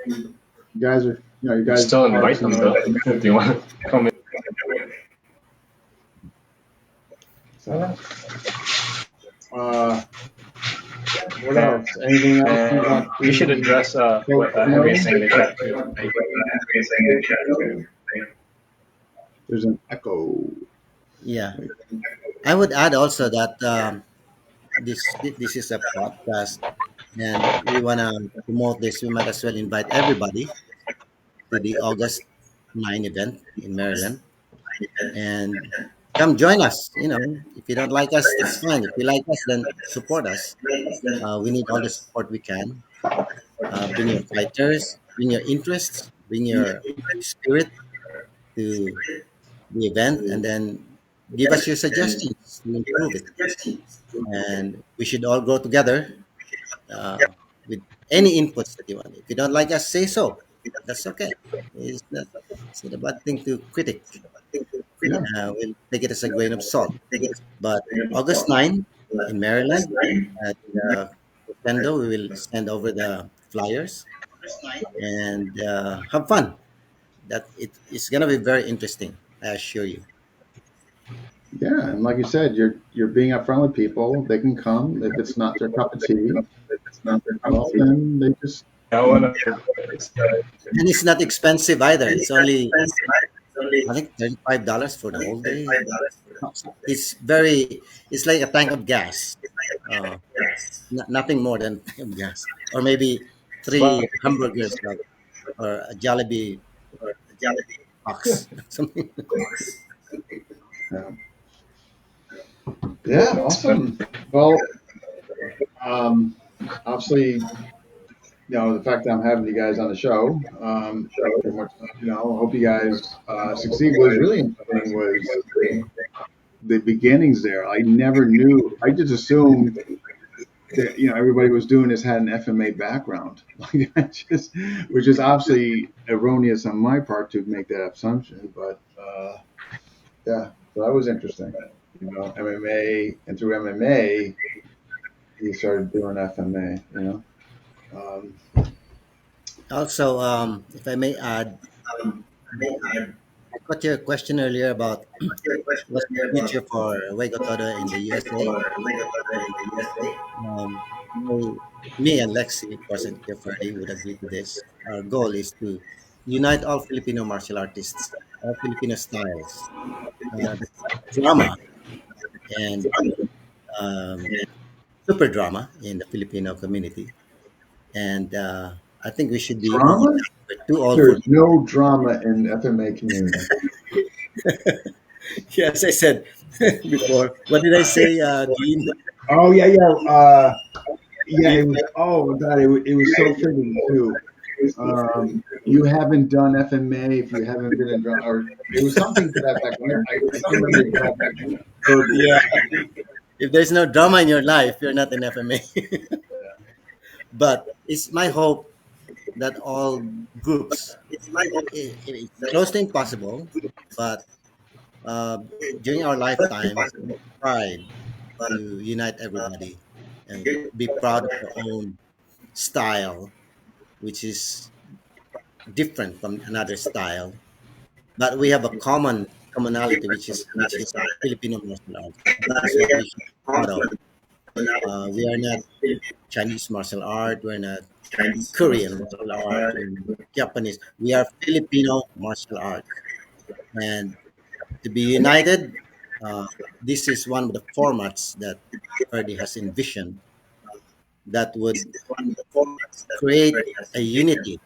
you guys are, you You guys still are invite them though, if you want to come in. so, what else? Anything else you want You should to address what folks Henry is know? saying in the chat too. There's an echo. Yeah. I would add also that this is a podcast, and we wanna promote this. We might as well invite everybody to the August 9 event in Maryland, and come join us. If you don't like us, that's fine. If you like us, then support us. We need all the support we can. Bring your fighters, bring your interests, bring your spirit to the event, and then give us your suggestions to improve it. And we should all grow together with any inputs that you want. If you don't like us, say so. That's okay. It's not a bad thing to critic. Yeah. We'll take it as a grain of salt. But August 9, in Maryland at Nintendo. We will send over the flyers and have fun. That it's gonna be very interesting. I assure you. Yeah, and like you said, you're being upfront with people. They can come if it's not their cup of tea. Well, then they just I you know, wanna. And it's not expensive either. It's only I think $35 for the whole day. It's very. It's like a tank of gas. Uh, Nothing more than tank of gas, or maybe three hamburgers or a Jollibee box, something. yeah. Yeah, awesome. Well, um, obviously, the fact that I'm having you guys on the show, pretty much, hope you guys succeed. What was really interesting was the beginnings there. I never knew. I just assumed that everybody was doing this had an FMA background, like which is obviously erroneous on my part to make that assumption. But yeah, so that was interesting. MMA, and through MMA, he started doing FMA. Um, Also, if I may add, I got your question earlier about what's the future for Wego Todo in the USA. My, me and Lexi, of course, and Kuya Ferdy would agree to this. Our goal is to unite all Filipino martial artists, all Filipino styles, drama, and um, super drama in the Filipino community. And I think we should be old. Drama? We're too old for. There's no drama in FMA community. Yes, I said before. What did I say, Dean? Oh yeah, yeah, yeah. It was. Oh god, it was so fitting too. You haven't done FMA if you haven't been in drama, or it was something to that effect. I can't remember the exact verbiage. Yeah. If there's no drama in your life, you're not an FMA. But it's my hope that all groups, it's close to impossible, but uh, during our lifetimes, we tried to unite everybody and be proud of our own style, which is different from another style. But we have a commonality, which is Filipino martial arts. That is what we should be proud of. We are not Chinese martial art. We're not Korean martial art. We're not Japanese. We are Filipino martial art, and to be united, uh, this is one of the formats that Ferdy has envisioned that would create a unity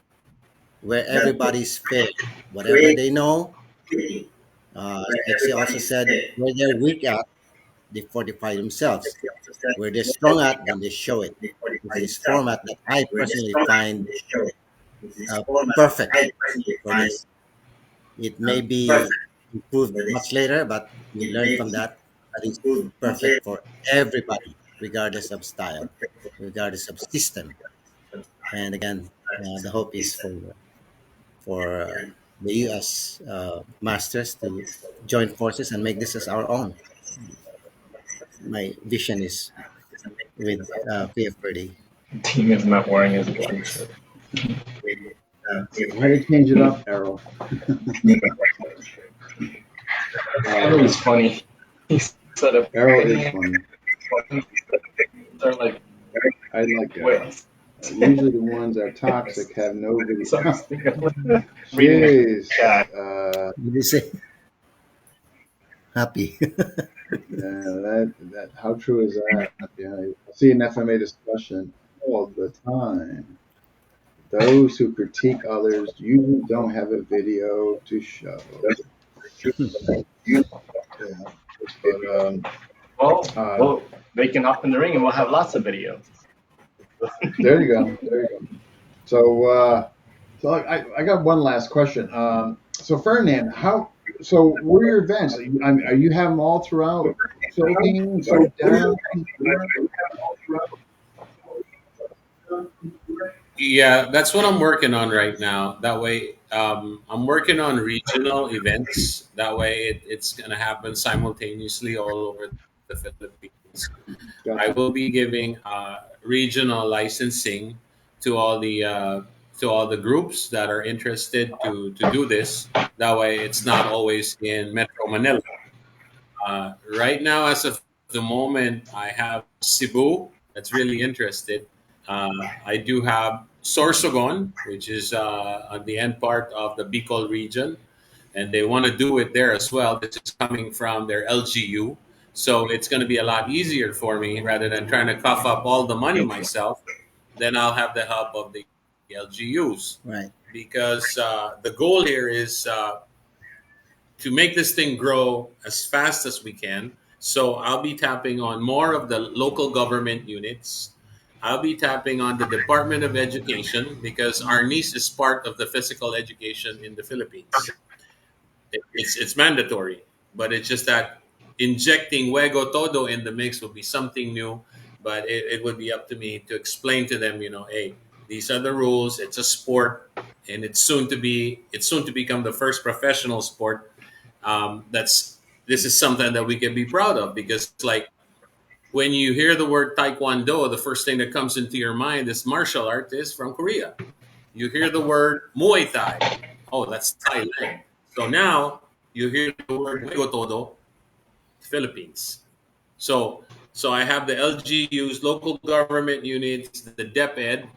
where everybody's fair, whatever they know. Like she also said, where they're weak at, they fortify themselves. Where they're strong at, then they show it. It's this format that I personally find uh, perfect for this. It may be improved much later, but we learn from that. That is perfect for everybody, regardless of style, regardless of system. And again, the hope is for the U.S. Masters to join forces and make this as our own. My vision is with PF Birdie. Team is not wearing his black shirt. Why did change it up, Errol? It was funny. He said a Errol is funny. They're like, I like Errol. wait. Usually the ones that are toxic have no video. So I was thinking, reading the Jeez. chat. Did you say happy? That how true is that? Yeah, I see an FMA discussion all the time. Those who critique others usually don't have a video to show. Yeah, but Well, uh, well, they can hop in the ring and we'll have lots of videos. there you go. There you go. So I got one last question. So Ferdinand, what are your events? Are you have them all throughout Philippines or down? Yeah, that's what I'm working on right now. That way, I'm working on regional events. That way, it's going to happen simultaneously all over the Philippines. I Gotcha. will be giving regional licensing to all the groups that are interested to do this. That way, it's not always in Metro Manila. Right now, as of the moment, I have Cebu that's really interested. I do have Sorsogon, which is on the end part of the Bicol region, and they want to do it there as well. This is coming from their LGU. So it's going to be a lot easier for me rather than trying to cough up all the money myself. Then I'll have the help of the LGUs Right. because the goal here is to make this thing grow as fast as we can. So I'll be tapping on more of the local government units. I'll be tapping on the Department of Education because our niece is part of the physical education in the Philippines. It's mandatory, but it's just that injecting Juego Todo in the mix would be something new. But it would be up to me to explain to them, hey, these are the rules. It's a sport, and it's soon to become the first professional sport. That's This is something that we can be proud of because, like, when you hear the word Taekwondo, the first thing that comes into your mind is martial art is from Korea. You hear the word Muay Thai. Oh, that's Thailand. So now you hear the word Juego Todo, Philippines. So so I have the LGUs, local government units, the DepEd,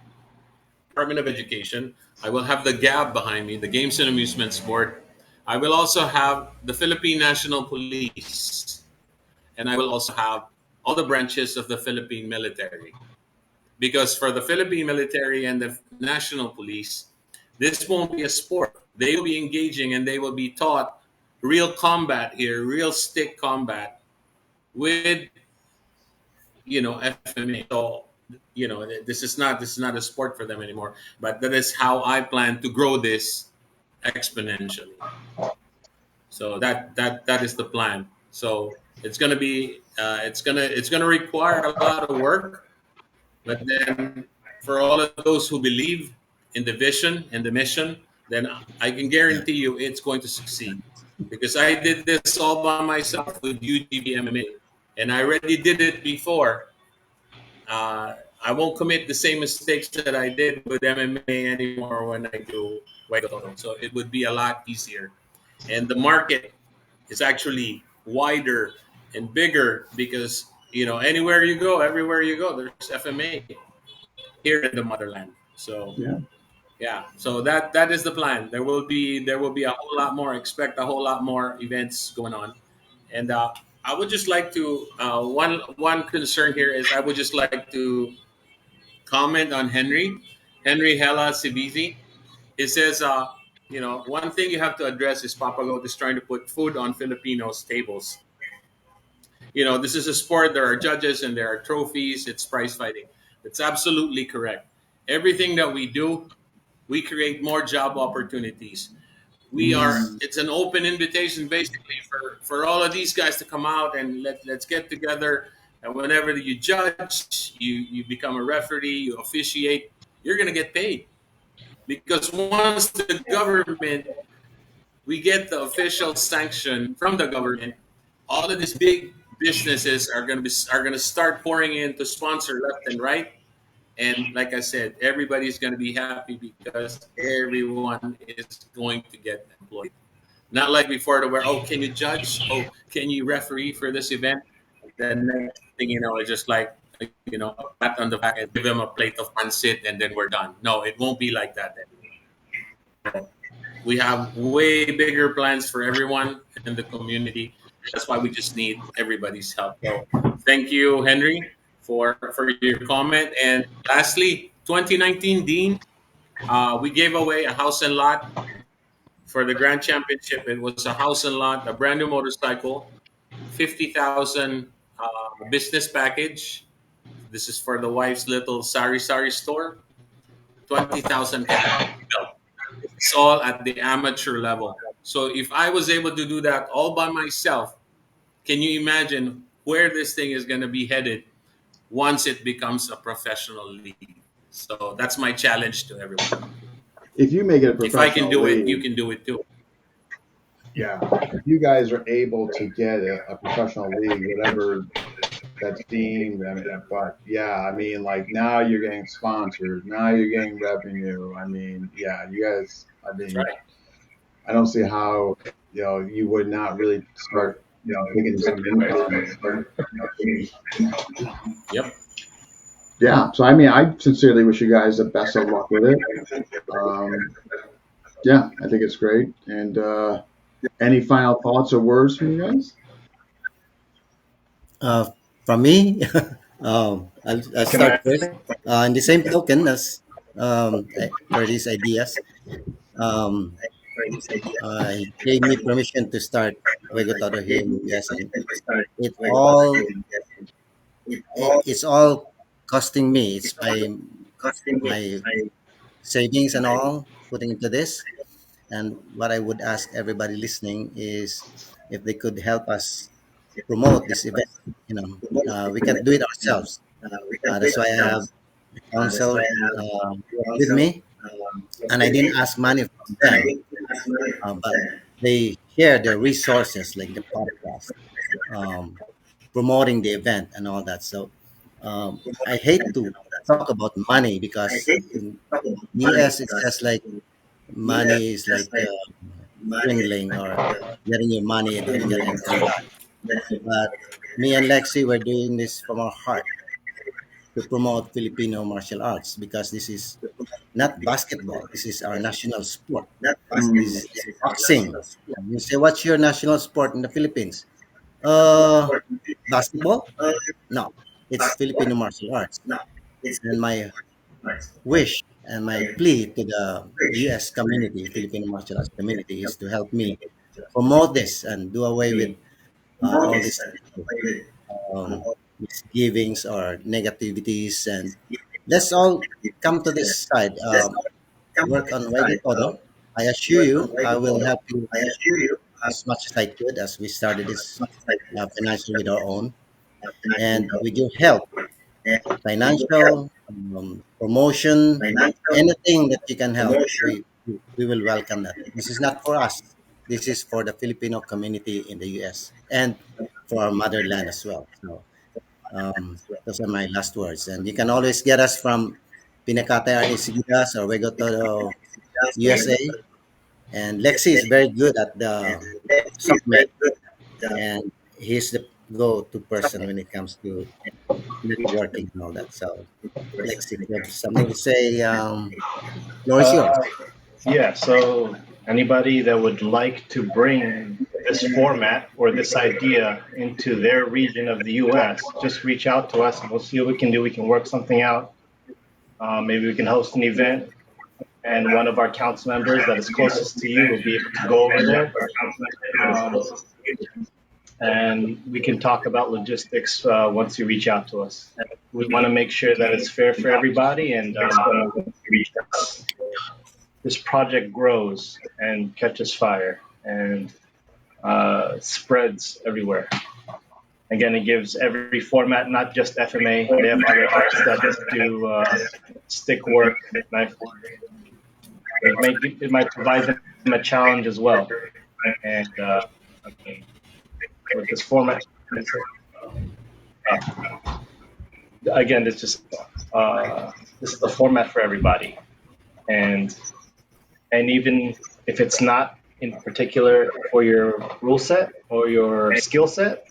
Department of Education. I will have the GAB behind me, the Games and Amusements Board. I will also have the Philippine National Police, and I will also have all the branches of the Philippine military. Because for the Philippine military and the national police, this won't be a sport. They will be engaging and they will be taught real combat here, real stick combat with FMA. So this is not a sport for them anymore. But that is how I plan to grow this exponentially. So that is the plan. So it's gonna require a lot of work. But then, for all of those who believe in the vision and the mission, then I can Yeah. guarantee you it's going to succeed. Because I did this all by myself with UTV MMA, and I already did it before. I won't commit the same mistakes that I did with MMA anymore when I do Weightliftering. So it would be a lot easier. And the market is actually wider and bigger because anywhere you go, everywhere you go, there's FMA here in the motherland. So Yeah. yeah, so that is the plan. There will be a whole lot more. Expect a whole lot more events going on, and I would just like to one concern here is I would just like to comment on Henry Hella Sibizi. It says one thing you have to address is Papa Goat is trying to put food on Filipinos' tables. This is a sport. There are judges and there are trophies. It's prize fighting. It's absolutely correct. Everything that we do, we create more job opportunities. Mm, It's an open invitation basically for all of these guys to come out and let's get together. And whenever you judge, you become a referee, you officiate, you're going to get paid. Because once the government, we get the official sanction from the government, all of these big businesses are going to start pouring in to sponsor left and right. And like I said, everybody's going to be happy because everyone is going to get employed. Not like before, to where, oh, can you judge? Oh, can you referee for this event? Then next thing you know, it's just like a pat on the back and give them a plate of pancit, and then we're done. No, it won't be like that anymore. We have way bigger plans for everyone in the community. That's why we just need everybody's help. So thank you, Henry, for your comment. And lastly, 2019 Dean, we gave away a house and lot for the Grand Championship. It was a house and lot, a brand new motorcycle, 50,000 business package. This is for the wife's little sari store. 20,000 cash belt. It's all at the amateur level. So if I was able to do that all by myself, can you imagine where this thing is going to be headed once it becomes a professional league? So that's my challenge to everyone. if you make it a If I can professional do it, you league, can do it too. yeah, if you guys are able to get a professional league, whatever that's deemed. I mean, but yeah, I mean, like now you're getting sponsors, now you're getting revenue. I mean, yeah, you guys. I That's mean, right. I don't see how you would not really start taking some income. Yep. Yeah, so I mean, I sincerely wish you guys the best of luck with it. Um, yeah, I think it's great. And any final thoughts or words from you guys? Uh, from me, I'll Can start I? first. In the same token as for these ideas, um, he gave me permission to start Juego Todo here in the US, and it all it's all costing me. It's my savings and all putting into this. And what I would ask everybody listening is if they could help us promote this event. You know, we can't do it ourselves. That's why I have the council with me, and I didn't ask money from them, but they share their resources like the podcast, um, promoting the event and all that. So I hate to talk about money because in US it's just like money is like swindling or getting your money and don't get anything back. But me and Lexi were doing this from our heart to promote Filipino martial arts because this is not basketball. This is our national sport. Mm, This is boxing. You say, what's your national sport in the Philippines? Uh, Basketball? No, it's Filipino martial arts. And my wish and my plea to the US community, Filipino martial arts community, is to help me promote this and do away with all these misgivings or negativities. And let's all come to this side, work on Wego Todo. I assure you, I will help you as much as I could as we started this financially with our own. And with your help, financial, promotion, anything that you can help, we will welcome that. This is not for us. This is for the Filipino community in the US and for our motherland as well. So those are my last words. And you can always get us from Pinacate Arnisigidas or Wego Todo USA. And Lexi is very good at the summit, and he's the go-to person when it comes to networking and all that. So, Lexi, if you have something to say, floor is yours. Uh, yeah. So anybody that would like to bring this format or this idea into their region of the U.S., just reach out to us and we'll see what we can do. We can work something out. Maybe we can host an event, and one of our council members that is closest to you will be able to go over there. Um, and we can talk about logistics once you reach out to us. We want to make sure that it's fair for everybody, and this project grows and catches fire and spreads everywhere. Again, it gives every format, not just FMA. They have other arts that do stick work, knife work. It might provide them a challenge as well. And with this format, again, it's just this is the format for everybody. And even if it's not in particular for your rule set or your skill set,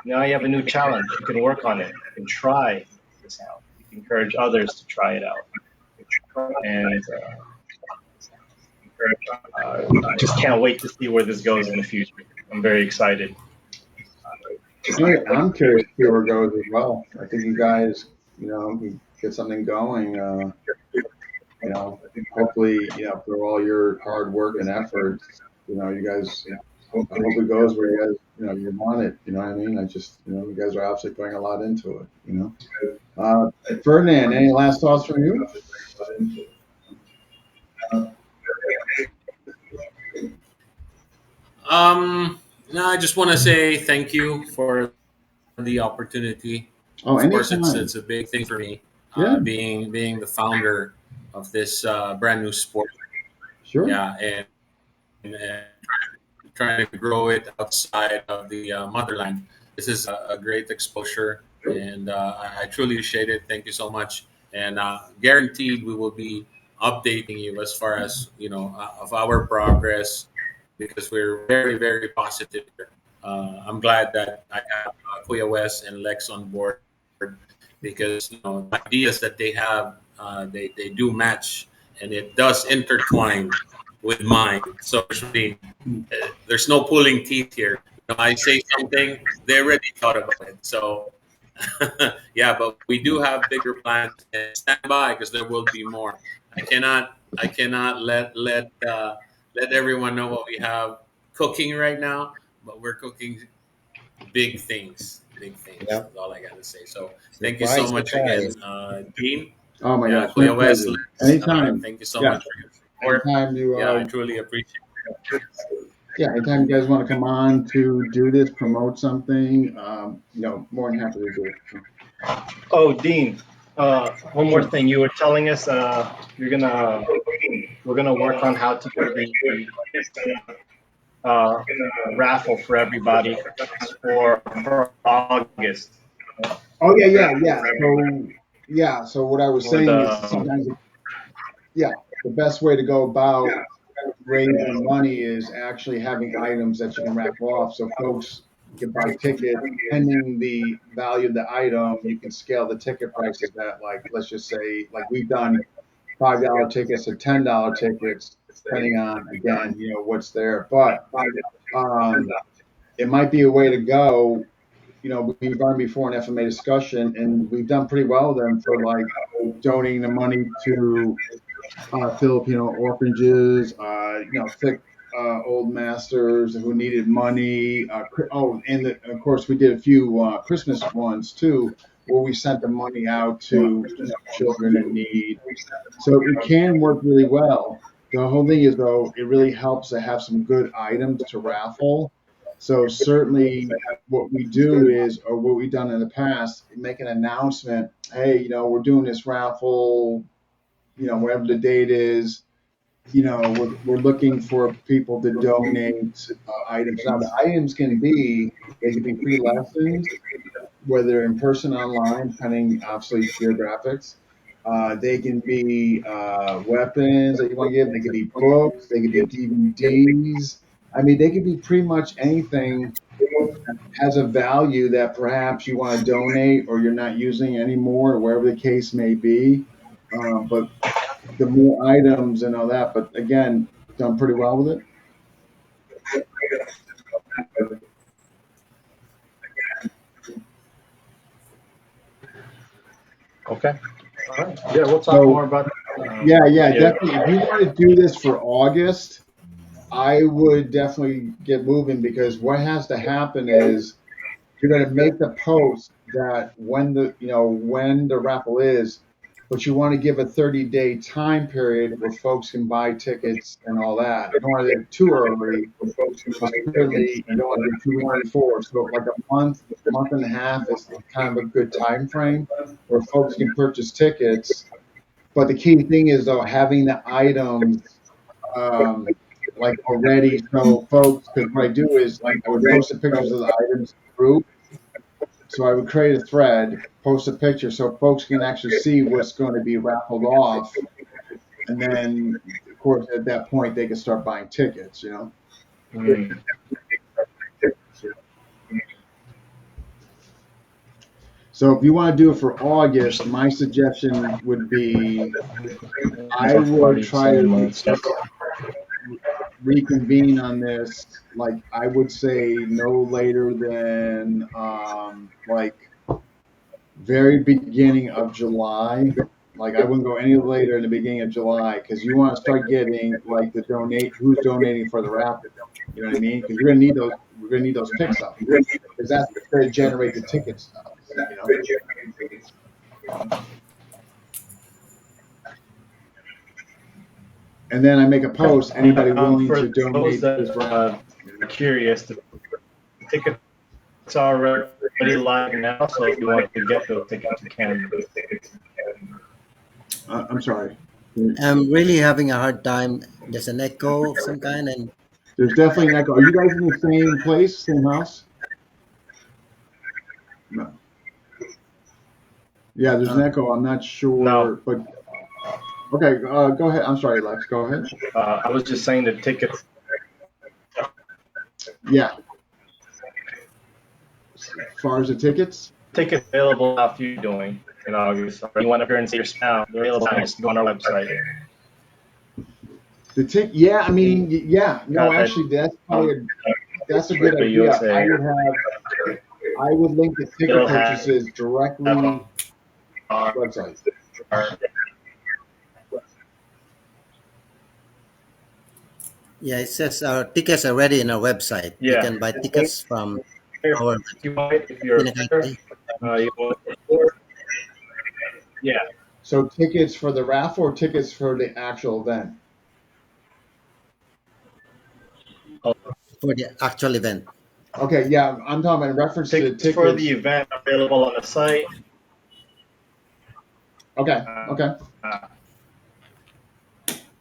now you have a new challenge. You can work on it. You can try this out. You can encourage others to try it out. And just can't wait to see where this goes in the future. I'm very excited. I'm curious to see where it goes as well. I think you guys, you get something going. Hopefully, through all your hard work and efforts, you guys. I hope it goes where you guys, you want it. You know what I mean? I just, you guys are obviously putting a lot into it. Ferdinand, any last thoughts from you? Um, no, I just want to say thank you for the opportunity. Oh, Of course, anytime. it's a big thing for me, Yeah, being the founder of this brand new sport. sure. Yeah, and trying to grow it outside of the motherland. This is a great exposure and I truly appreciate it. Thank you so much, and guaranteed we will be updating you as far as of our progress because we're very very positive here. I'm glad that I have Kuya West and Lex on board because the ideas that they have they do match and it does intertwine with mine. So there's no pulling teeth here. I say something, they already thought about it. So yeah, but we do have bigger plans and stand by because there will be more. I cannot let everyone know what we have cooking right now, but we're cooking big things. Big things. Yeah. That's all I got to say. So thank you so Surprise, much again, surprise. Dean. Oh my Yeah, gosh, my Kuya West. pleasure. Anytime. Thank you so Yeah, much for your support. anytime you Yeah, I truly appreciate it. yeah, anytime you guys want to come on to do this, promote something, more than happy to do it. So, Oh, Dean. One more sure. thing. You were telling us you're gonna we're gonna work on how to do the uh, raffle for everybody for August Oh yeah. So what I was for saying is the sometimes, yeah, the best way to go about raising money is actually having items that you can raffle off. So folks can buy tickets, depending the value of the item, you can scale the ticket prices that, like, let's just say, like we've done $5 tickets to $10 tickets, depending on again, what's there. But it might be a way to go. We've done before an FMA discussion, and we've done pretty well with them for like donating the money to Filipino orphanages, thick old masters who needed money. And of course, we did a few Christmas ones too, where we sent the money out to children in need. So it can work really well. The whole thing is, though, it really helps to have some good items to raffle. So certainly, what we do is, or what we've done in the past, make an announcement. Hey, we're doing this raffle. Whatever the date is, we're looking for people to donate items. Now, the items they can be free lessons, whether in person or online, depending obviously geographics. They can be weapons that you want to give. They could be books. They could be DVDs. I mean, they could be pretty much anything that has a value that perhaps you want to donate or you're not using anymore, or wherever the case may be. But the more items and all that. But again, done pretty well with it. okay. All right. Yeah, we'll talk So more about yeah, yeah. definitely. If you want to do this for August, I would definitely get moving because what has to happen is you're going to make the post that when the raffle is, but you want to give a 30-day time period where folks can buy tickets and all that. You don't want to do it too early, but certainly you don't want to do it 2 weeks before. So like a month and a half is kind of a good time frame where folks can purchase tickets. But the key thing is though having the items um, like already. So folks, because what I do is I would post the pictures of the items in the group. So I would create a thread, post a picture so folks can actually see what's going to be raffled off. And then, of course, at that point, they can start buying tickets. Mm. So if you want to do it for August, my suggestion would be I would Party try to months. reconvene on this, like I would say no later than like very beginning of July. Like I wouldn't go any later in the beginning of July because you want to start getting like the who's donating for the raffle. You know what I mean? Because you're gonna need those. We're gonna need those picks up because that's going to generate the ticket stuff. And then I make a post. Anybody willing For to those donate that this raffle? are curious, the tickets are already live now. So if you want to get those tickets, you can. I'm sorry. I'm really having a hard time. There's an echo of some kind, and There's definitely an echo. Are you guys in the same place, same house? No. Yeah, there's an Oh, echo. I'm not No, sure, but okay. Go ahead. I'm sorry, Lex. Go ahead. I was just saying the tickets Yeah, as far as the tickets. tickets available now if you're doing in August. Or you want to appear and see your now, they're available now. Just go on our website. Yeah, I mean, yeah. Go No, ahead. actually, Um, that's a good for idea. USA. I would link the ticket It'll have purchases directly website. yeah. It says our tickets are ready in our website. You Yeah. can buy It's linked tickets from there our if you want it. If you're a player, Pinakati. you want, yeah. So tickets for the raffle or tickets for the actual event? Oh, For the actual event. Okay, yeah, I'm talking in reference to the tickets for the tickets. event are available on the site. Okay, Uh, okay. uh,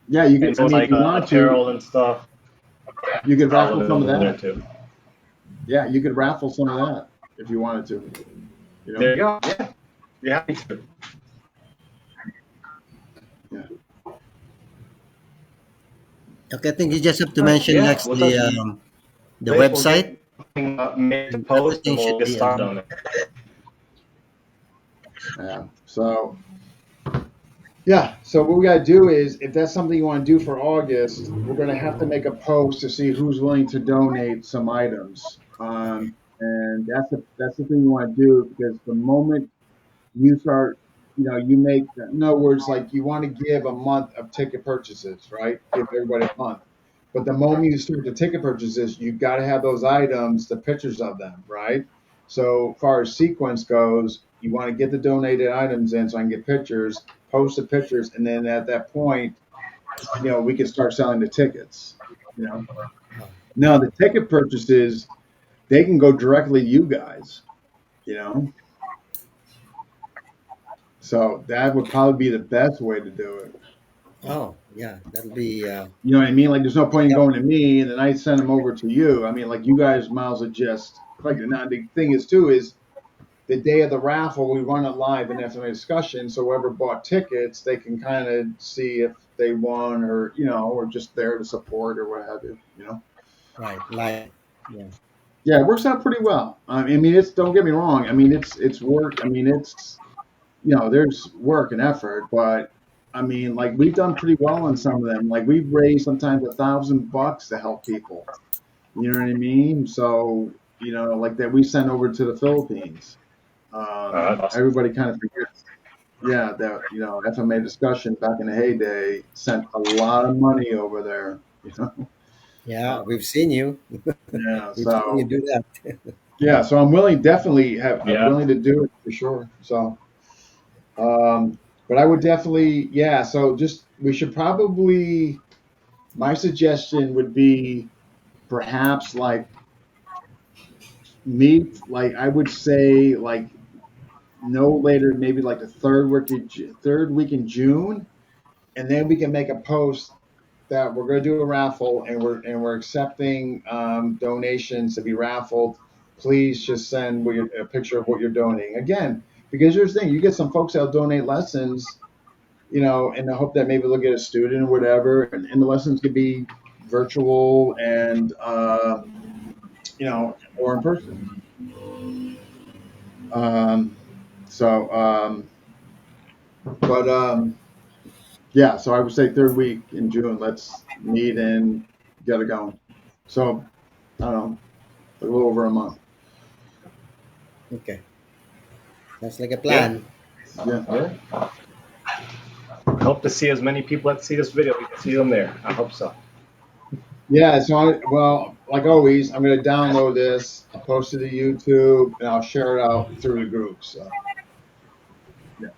Yeah, you and could. so I it's mean, if like you want to, apparel and stuff. you could It's all raffle some of available there that. too. Yeah, you could raffle some of that if you wanted to. You There know. you go. Yeah. You're happy to. Yeah. Okay, I think you just have to mention Yeah. next We'll touch the base. We'll website. get made to post Everything and we'll should get be started on. on it. Yeah. So yeah. So what we got to do is, if that's something you want to do for August, we're going to have to make a post to see who's willing to donate some items. And that's the thing you want to do, because the moment you start, you make, in other words, like you want to give a month of ticket purchases, right? Give everybody a month. But the moment you start the ticket purchases, you've got to have those items, the pictures of them, right? So far as sequence goes, you want to get the donated items in so I can get pictures, post the pictures, and then at that point, we can start selling the tickets. You know, now the ticket purchases, they can go directly to you guys. You know, so that would probably be the best way to do it. Oh, yeah, that'll be. You know what I mean? Like, there's no point in Yep. going to me and then I send them over to you. I mean, like, you guys might as well just like. Now the thing is too is the day of the raffle, we run it live and have a discussion. So whoever bought tickets, they can kind of see if they won, or or just there to support or what have you. Right, live. Yeah. Yeah, it works out pretty well. I mean, it's, don't get me wrong. I mean, it's work. I mean, it's, there's work and effort, but I mean, like, we've done pretty well on some of them. Like, we've raised sometimes $1,000 to help people. You know what I mean? So, like that we sent over to the Philippines. That's awesome. Everybody kind of forgets, yeah, that FMA discussion back in the heyday sent a lot of money over there. Uh, Yeah, we've seen you. yeah. We've seen you So do that. yeah, so I'm willing, definitely I'm Yeah. willing to do it for sure. So, but I would definitely, yeah. So just we should probably. My suggestion would be perhaps like meet, like I would say, like no later, maybe like the third week in June, and then we can make a post that we're going to do a raffle, and we're accepting donations to be raffled. Please just send a picture of what you're donating. Again, because here's the thing: you get some folks that'll donate lessons, in the hope that maybe they'll get a student or whatever, and the lessons could be virtual and or in person. Um, so, but yeah, so I would say third week in June. Let's meet and get it going. So I don't know, a little over a month. Okay, sounds like a Yeah. plan. Yeah, Yeah. I hope to see as many people that see this video. We can see them there. I hope so. yeah. So well, like always, I'm going to download this. I'll post it to YouTube, and I'll share it out through the group. So yeah,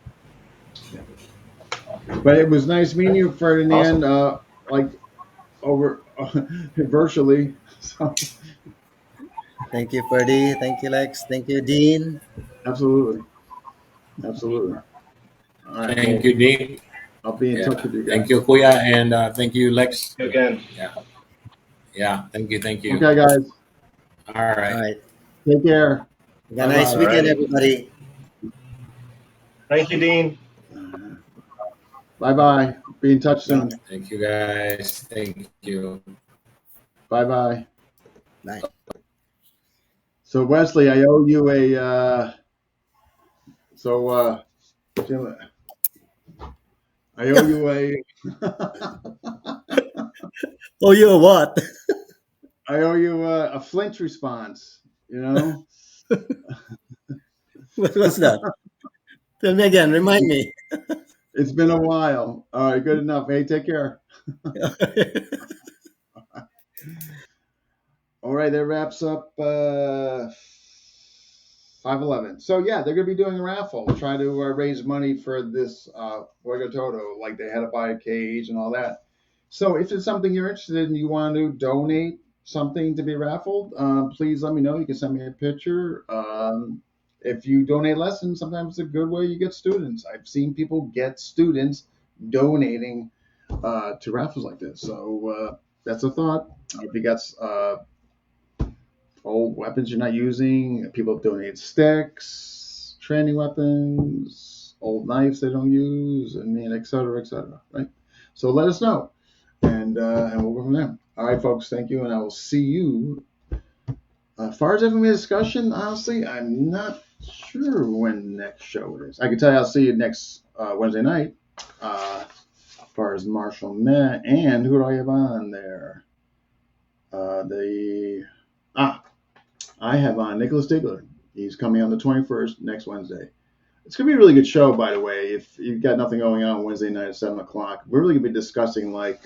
yeah. But it was nice meeting you, Ferdinand. Awesome. Like over virtually. So Thank you, Ferdy. Thank you, Lex. Thank you, Dean. absolutely, absolutely. All right. Thank Well, you, Dean. I'll be in touch Yeah. with you Thank guys. you, Kuya, and thank you, Lex. Again. Yeah. Yeah. Thank you. Thank you. Okay, guys. All All right. right. Take care. Have a Bye nice bye. weekend, Alrighty. everybody. Thank you, Dean. Bye bye. Be in touch Yeah. soon. Thank you, guys. Thank you. Bye bye. Bye. So Wesley, I owe you a Jim, I owe you a Oh, you what? I owe you a flinch response. You know, What's that? Tell me again. Remind me. it's been a while. All right, good enough. Hey, take care. All right, that wraps up 511. So yeah, they're gonna be doing a raffle, try to raise money for this Juego Todo. Like they had to buy a cage and all that. So if it's something you're interested in, you want to donate something to be raffled, please let me know. You can send me a picture. If you donate lessons, sometimes it's a good way you get students. I've seen people get students donating to raffles like this. So that's a thought. If you got old weapons you're not using, people donate sticks, training weapons, old knives they don't use, I mean, et cetera, right? So let us know, and we'll go from there. All right, folks, thank you, and I will see you. As far as FMA discussion, honestly, I'm not sure when the next show is. I can tell you I'll see you next Wednesday night. As far as Marshall Met, and who do I have on there? I have on Nicholas Diggler. He's coming on the 21st, next Wednesday. It's going to be a really good show, by the way. If you've got nothing going on Wednesday night at 7 o'clock, we're really going to be discussing like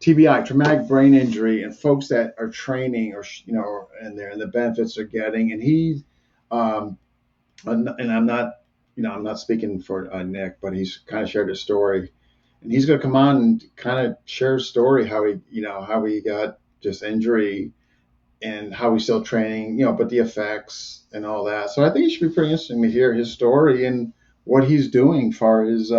TBI, traumatic brain injury, and folks that are training or, and the benefits they're getting. And and I'm not speaking for Nick, but he's kind of shared his story. And he's going to come on and kind of share his story, how he got just injury and how he's still training, but the effects and all that. So I think it should be pretty interesting to hear his story and what he's doing for his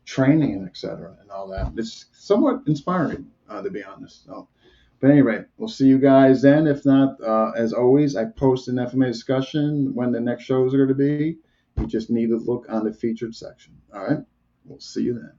training and et cetera and all that. It's somewhat inspiring, to be honest. So, but anyway, we'll see you guys then. If not, as always, I post an FMA discussion when the next shows are going to be. You just need to look on the featured section. All right. We'll see you then.